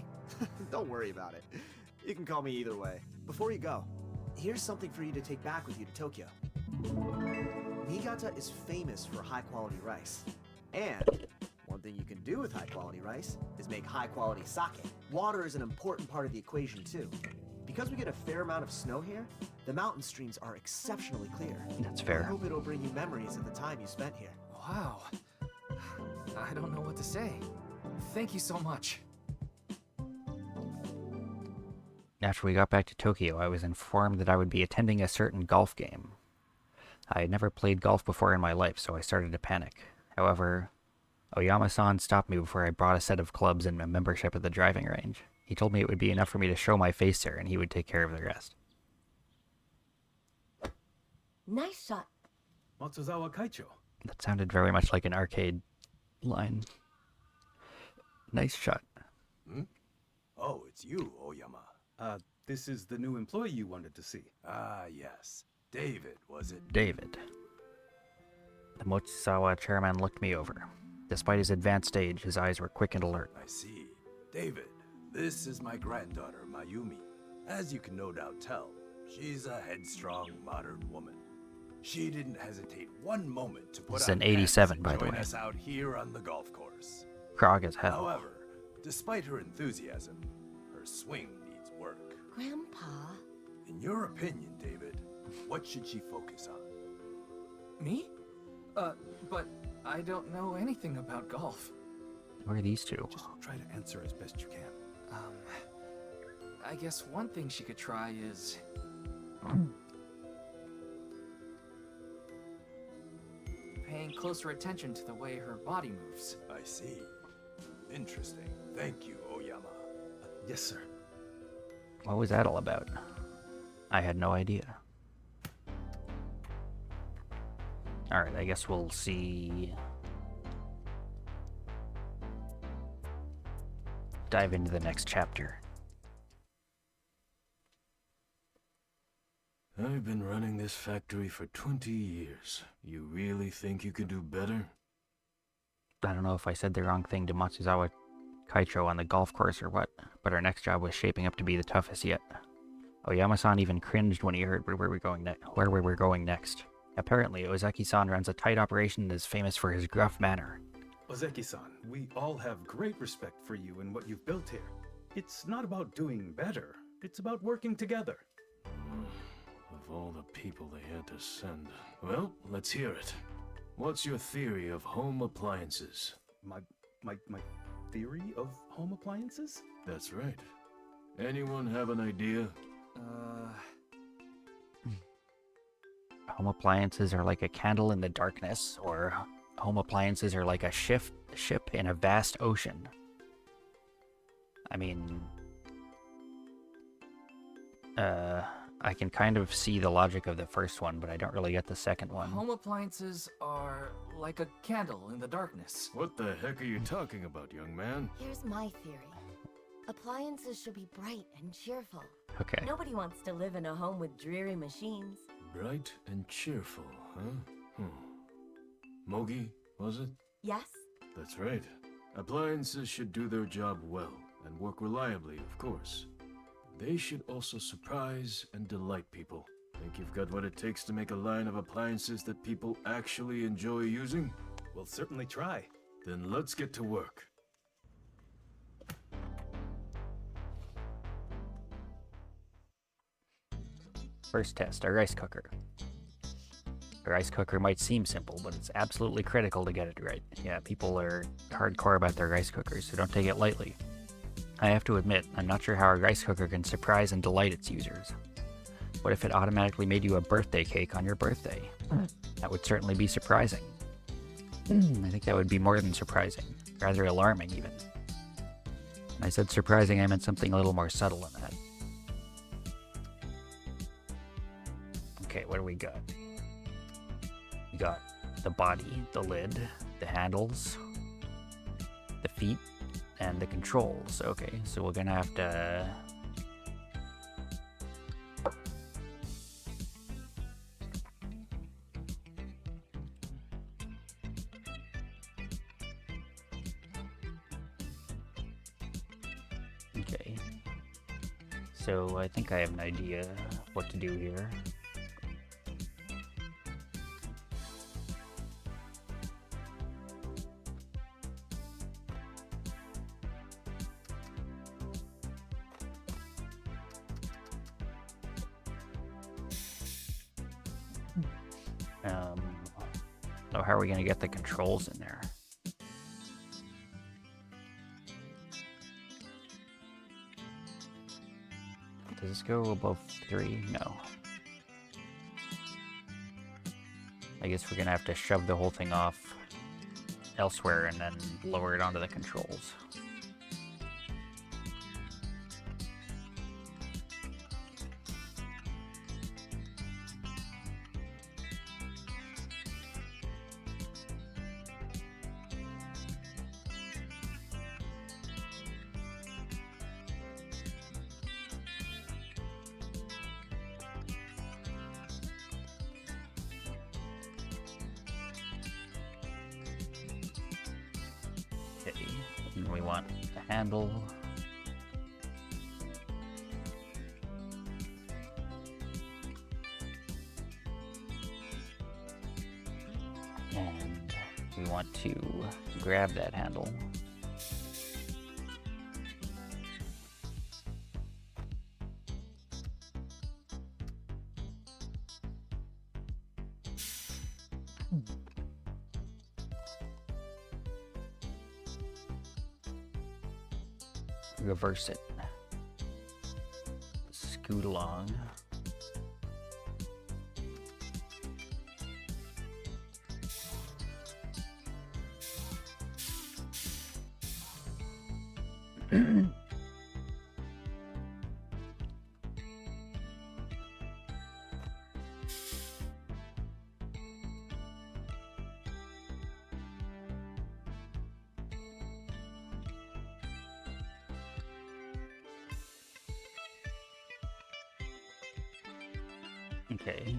Speaker 4: Don't worry about it. You can call me either way. Before you go, here's something for you to take back with you to Tokyo. Niigata is famous for high-quality rice. And one thing you can do with high-quality rice is make high-quality sake. Water is an important part of the equation, too. Because we get a fair amount of snow here, the mountain streams are exceptionally clear.
Speaker 1: That's fair.
Speaker 4: I hope it'll bring you memories of the time you spent here.
Speaker 5: Wow. I don't know what to say. Thank you so much.
Speaker 1: After we got back to Tokyo, I was informed that I would be attending a certain golf game. I had never played golf before in my life, so I started to panic. However, Oyama-san stopped me before I brought a set of clubs and a membership at the driving range. He told me it would be enough for me to show my face there, and he would take care of the rest.
Speaker 3: Nice shot.
Speaker 2: Matsuzawa Kaicho.
Speaker 1: That sounded very much like an arcade line. Nice shot.
Speaker 6: Hmm? Oh, it's you, Oyama.
Speaker 2: This is the new employee you wanted to see.
Speaker 6: Ah, yes. David, was it?
Speaker 1: David. The Mochizawa chairman looked me over. Despite his advanced age, his eyes were quick and alert.
Speaker 6: I see. David, This is my granddaughter, Mayumi. As you can no doubt tell, she's a headstrong, modern woman. She didn't hesitate one moment to put
Speaker 1: This is
Speaker 6: out
Speaker 1: an 87,
Speaker 6: pants
Speaker 1: by
Speaker 6: and
Speaker 1: the
Speaker 6: join
Speaker 1: way.
Speaker 6: us out here on the golf course.
Speaker 1: Frog as hell.
Speaker 6: However, despite her enthusiasm, her swing needs work.
Speaker 3: Grandpa,
Speaker 6: In your opinion, David, what should she focus on?
Speaker 5: Me? But I don't know anything about golf.
Speaker 1: Where are these two?
Speaker 2: Just try to answer as best you can.
Speaker 5: I guess one thing she could try is... paying closer attention to the way her body moves.
Speaker 6: I see. Interesting. Thank you, Oyama.
Speaker 2: Yes, sir.
Speaker 1: What was that all about? I had no idea. Alright, I guess we'll see. Dive into the next chapter.
Speaker 7: I've been running this factory for 20 years. You really think you could do better?
Speaker 1: I don't know if I said the wrong thing to Matsuzawa Kaicho on the golf course or what, but our next job was shaping up to be the toughest yet. Oyama-san even cringed when he heard where we were going next. Apparently, Ozeki-san runs a tight operation and is famous for his gruff manner.
Speaker 2: Ozeki-san, we all have great respect for you and what you've built here. It's not about doing better. It's about working together.
Speaker 7: Of all the people they had to send. Well, let's hear it. What's your theory of home appliances?
Speaker 2: My theory of home appliances?
Speaker 7: That's right. Anyone have an idea?
Speaker 1: Home appliances are like a candle in the darkness, or home appliances are like a ship in a vast ocean. I mean, I can kind of see the logic of the first one, but I don't really get the second one.
Speaker 5: Home appliances are like a candle in the darkness.
Speaker 7: What the heck are you talking about, young man?
Speaker 3: here's my theory. Appliances should be bright and cheerful.
Speaker 1: Okay.
Speaker 3: Nobody wants to live in a home with dreary machines.
Speaker 7: Bright and cheerful, huh? Mogi, was it?
Speaker 3: Yes?
Speaker 7: That's right. Appliances should do their job well, and work reliably, of course. They should also surprise and delight people. Think you've got what it takes to make a line of appliances that people actually enjoy using?
Speaker 2: We'll certainly try.
Speaker 7: Then let's get to work.
Speaker 1: First test, our rice cooker. A rice cooker might seem simple, but it's absolutely critical to get it right. Yeah, people are hardcore about their rice cookers, so don't take it lightly. I have to admit, I'm not sure how a rice cooker can surprise and delight its users. What if it automatically made you a birthday cake on your birthday? That would certainly be surprising. I think that would be more than surprising. Rather alarming, even. When I said surprising, I meant something a little more subtle than that. Okay, what do we got? We got the body, the lid, the handles, the feet, and the controls. Okay, so we're gonna have to... Okay. So I think I have an idea what to do here. So how are we going to get the controls in there? Does this go above 3? No. I guess we're going to have to shove the whole thing off elsewhere and then lower it onto the controls. And we want the handle want to grab that handle. Reverse it. Scoot along. Okay.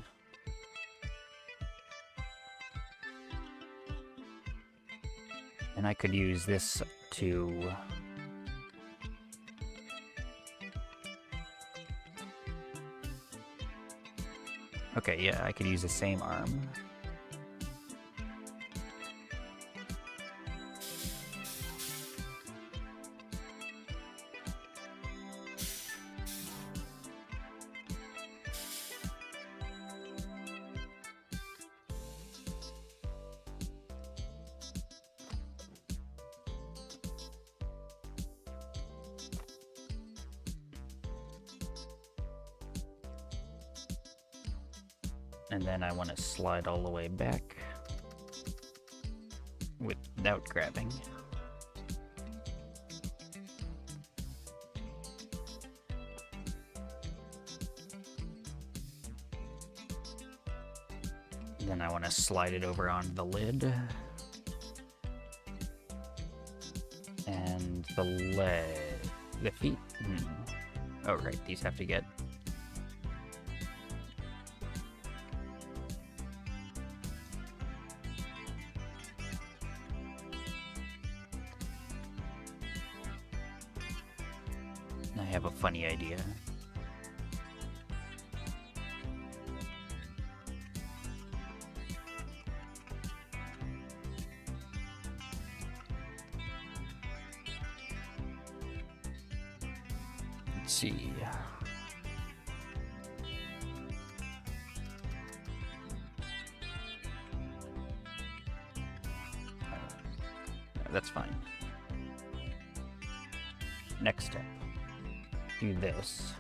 Speaker 1: And I could use this to... Okay, yeah, I could use the same arm. And then I want to slide all the way back without grabbing. Then I want to slide it over on the lid. And the leg. The feet. Oh, right, these have to get... I have a funny idea. Let's see. That's fine. Next step. Do this.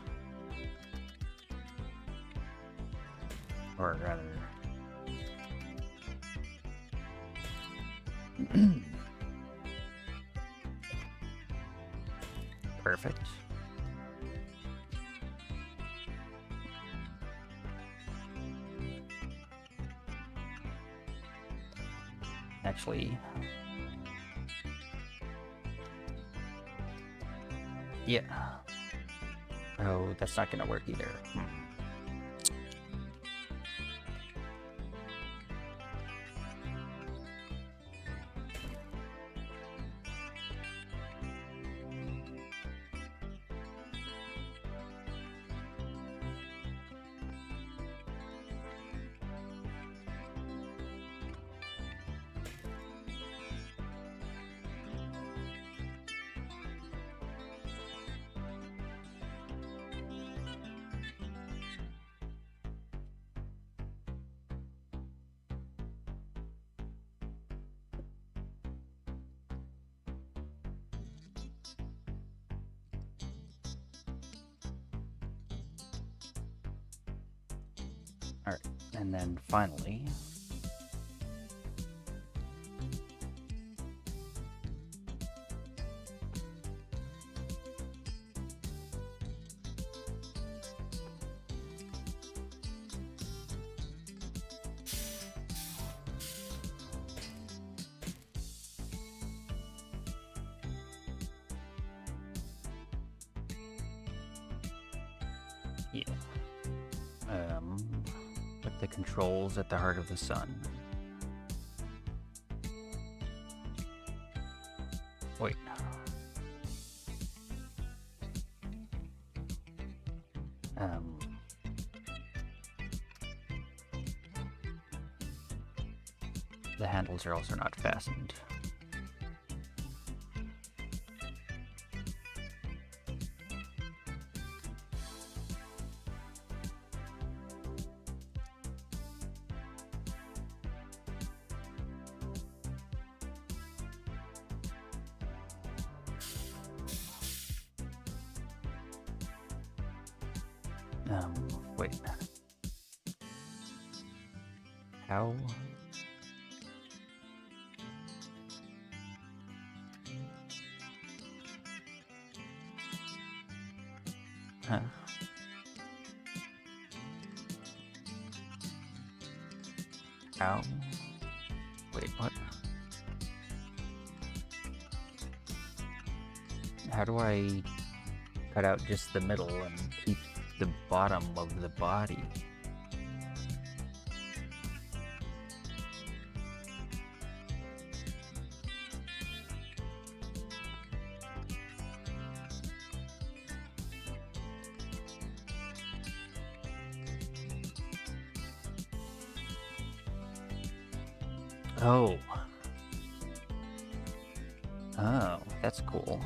Speaker 1: Or rather... Perfect. Actually... Yeah. Oh, that's not gonna work either. Alright, and then finally... Yeah. Put the controls at the heart of the sun. Wait. the handles are also not fastened. Wait. How? Huh. How? Wait, what? How do I cut out just the middle and keep the bottom of the body? Oh. Oh, that's cool.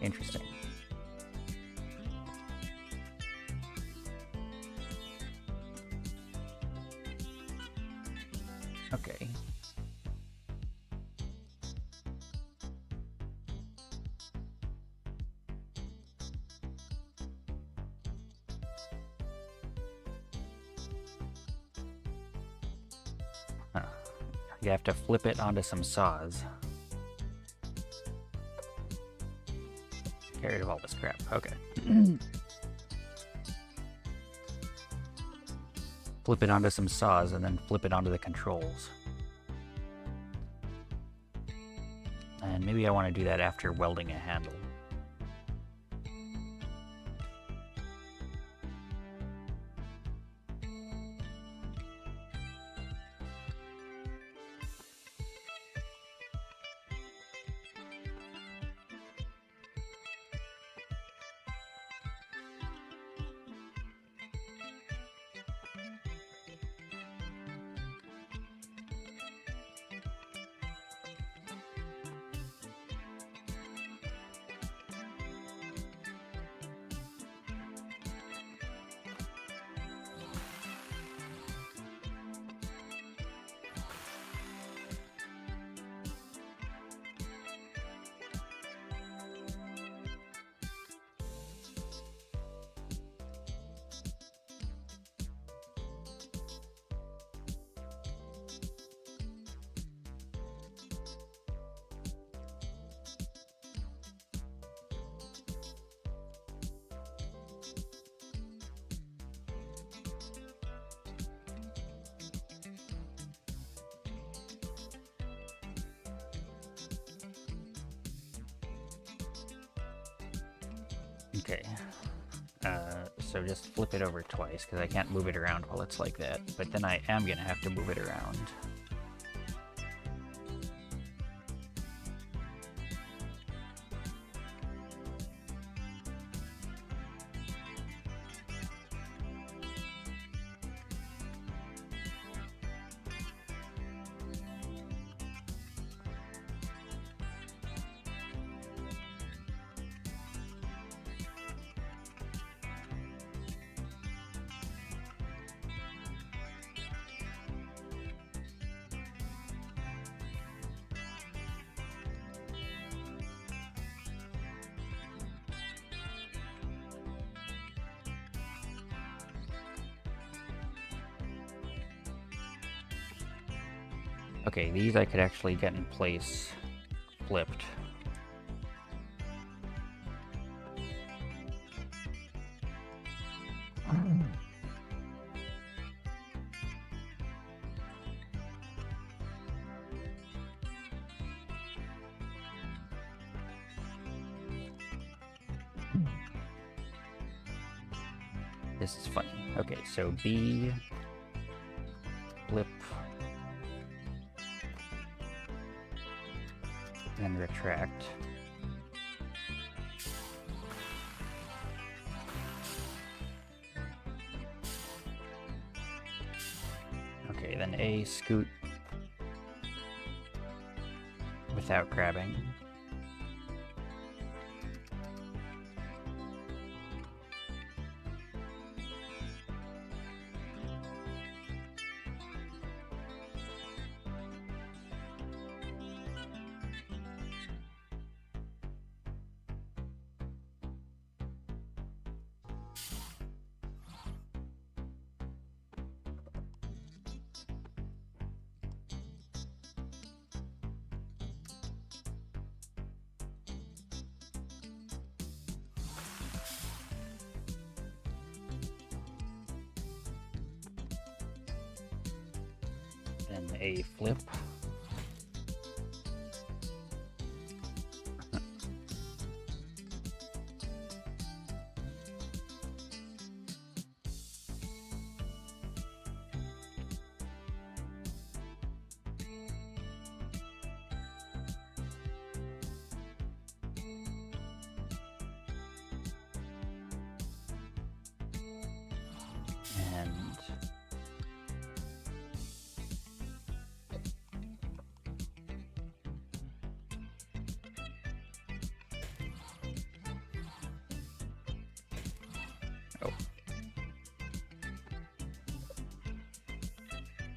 Speaker 1: Interesting. Okay. Huh. You have to flip it onto some saws. Get rid of all this crap. Okay. Flip it onto some saws and then flip it onto the controls. And maybe I want to do that after welding a handle. Okay. So just flip it over twice, because I can't move it around while it's like that. But then I am going to have to move it around. Okay, these I could actually get in place flipped. This is funny. Okay, so B, flip, and retract. Okay, then A scoot without grabbing. Then a flip. And oh,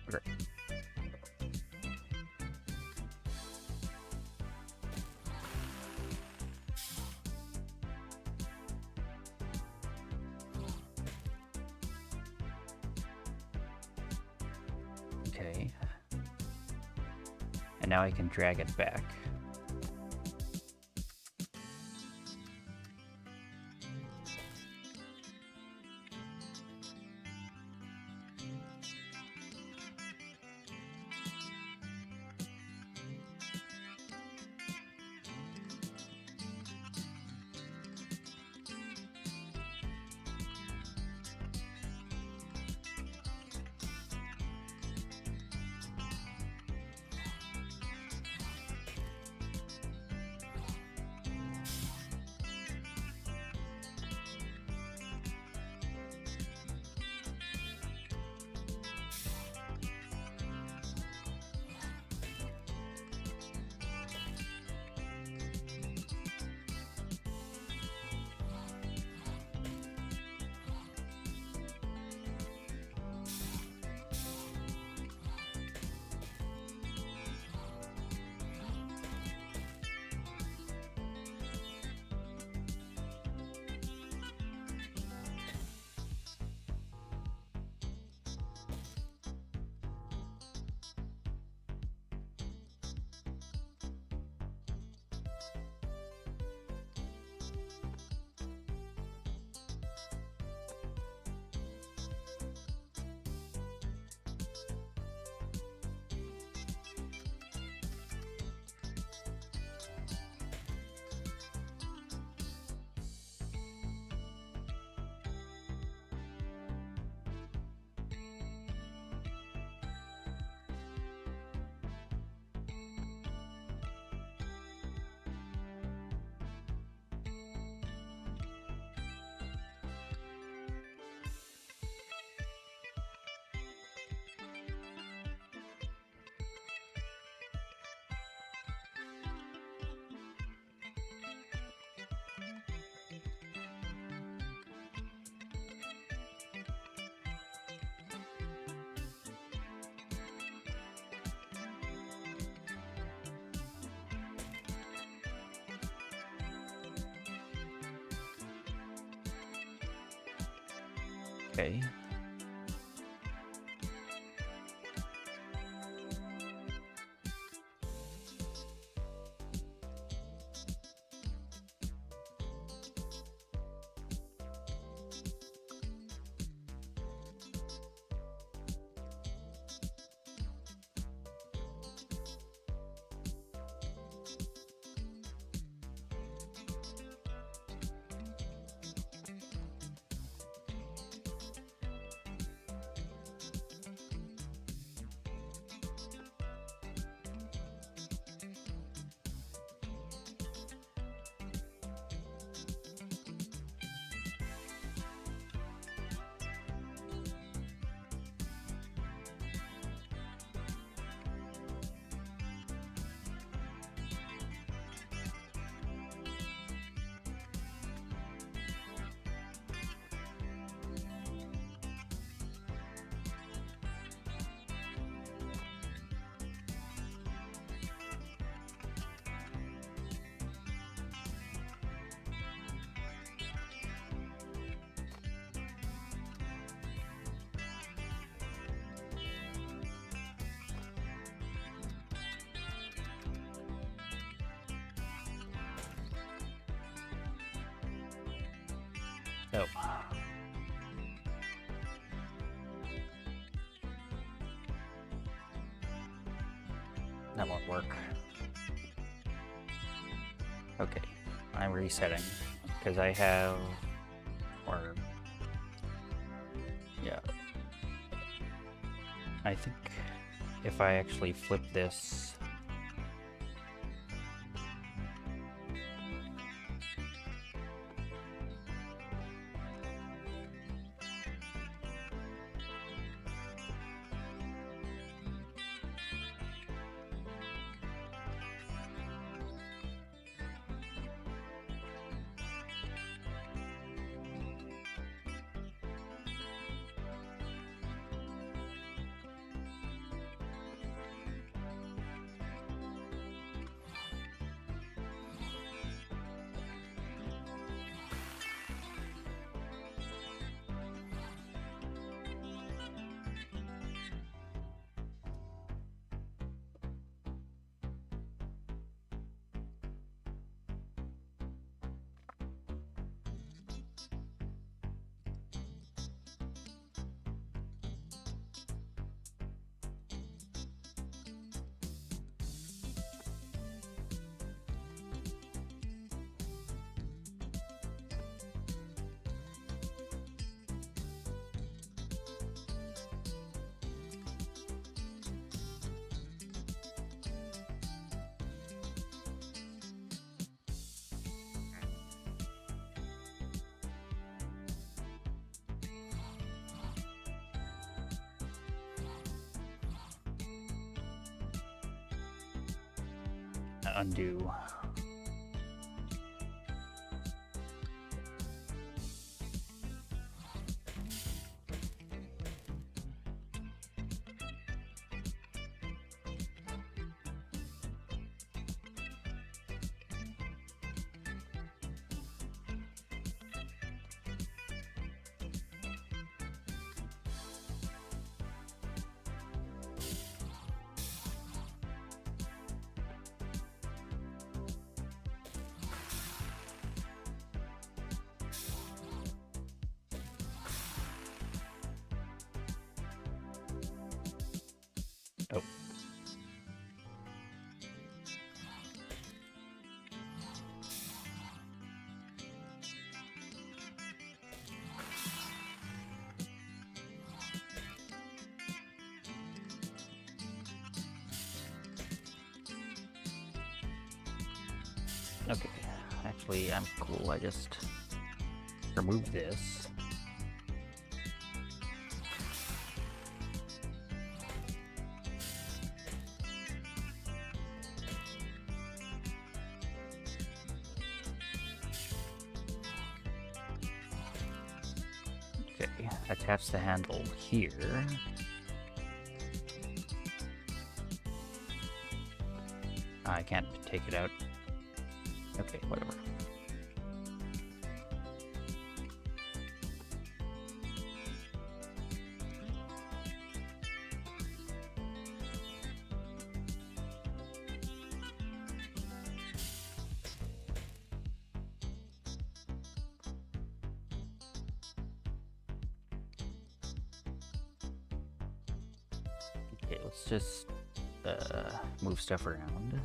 Speaker 1: great. Okay. And now I can drag it back. Okay. Oh. That won't work. Okay, I'm resetting because I have, or yeah, I think if I actually flip this, undo. Oh. Okay, actually, I'm cool. I just remove this. Okay, attach the handle here. I can't take it out. Okay, whatever. Okay, let's just move stuff around.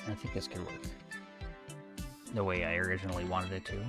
Speaker 1: I think this could work the way I originally wanted it to.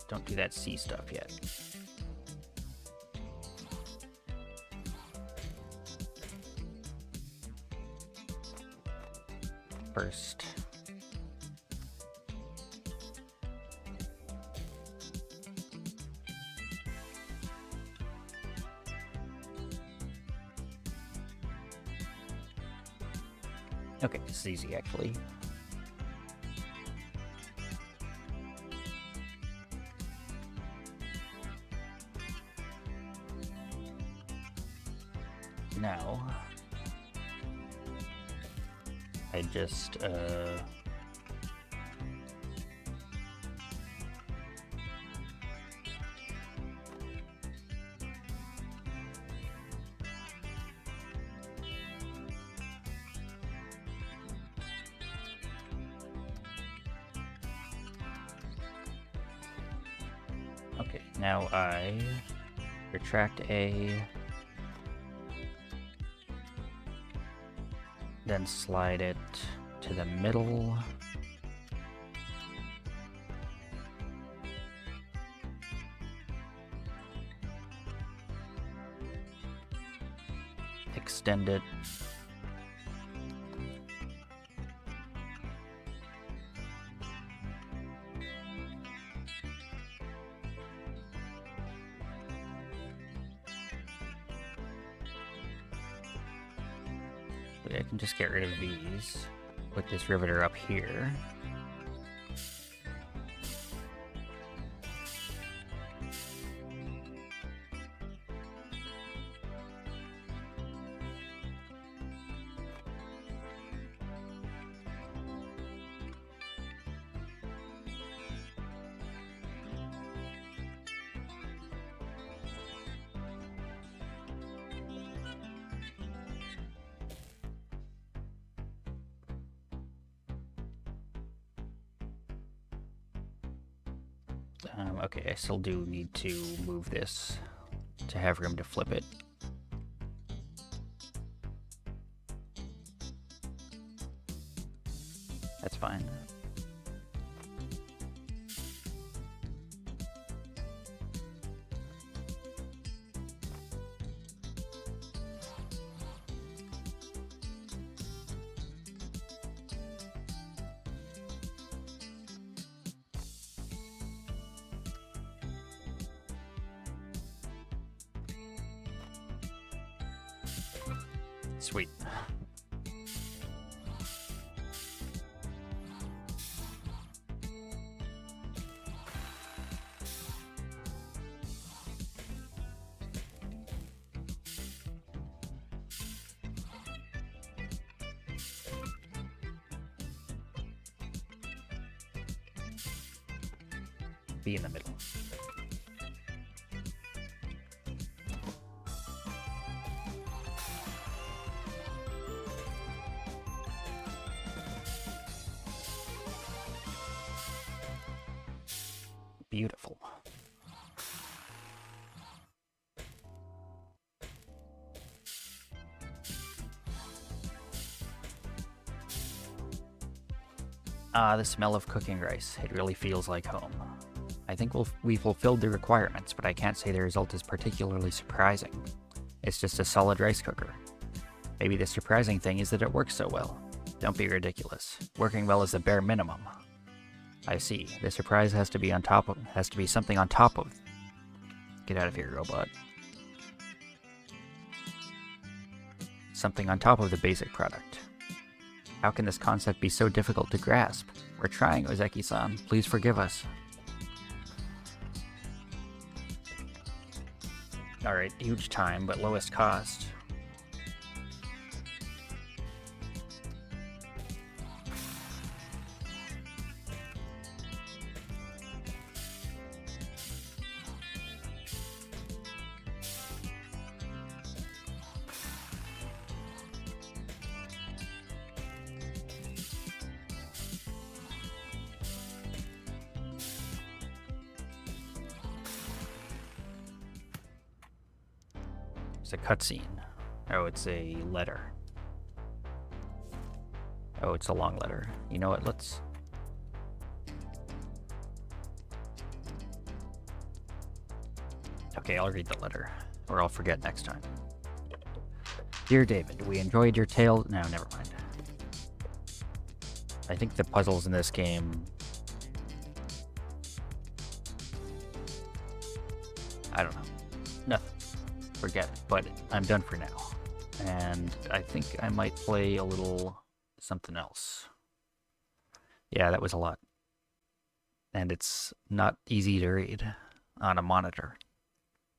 Speaker 1: Don't do that C stuff yet. First. Okay, this is easy actually. Now, I just, okay, now I retract A, then slide it to the middle. Extend it. I can just get rid of these. Put this riveter up here. Okay, I still do need to move this to have room to flip it. That's fine. Sweet. Be in the middle. Beautiful. Ah, the smell of cooking rice. It really feels like home. I think we fulfilled the requirements, but I can't say the result is particularly surprising. It's just a solid rice cooker. Maybe the surprising thing is that it works so well. Don't be ridiculous. Working well is the bare minimum. I see. The surprise has to be something on top of. Get out of here, robot. Something on top of the basic product. How can this concept be so difficult to grasp? We're trying, Ozeki-san. Please forgive us. Alright, huge time, but lowest cost. It's a cutscene. Oh, it's a letter. Oh, it's a long letter. You know what, let's... Okay, I'll read the letter, or I'll forget next time. Dear David, we enjoyed your tale. No, never mind. I think the puzzles in this game... I don't know. Nothing. Forget it. But I'm done for now. And I think I might play a little something else. Yeah, that was a lot. And it's not easy to read on a monitor.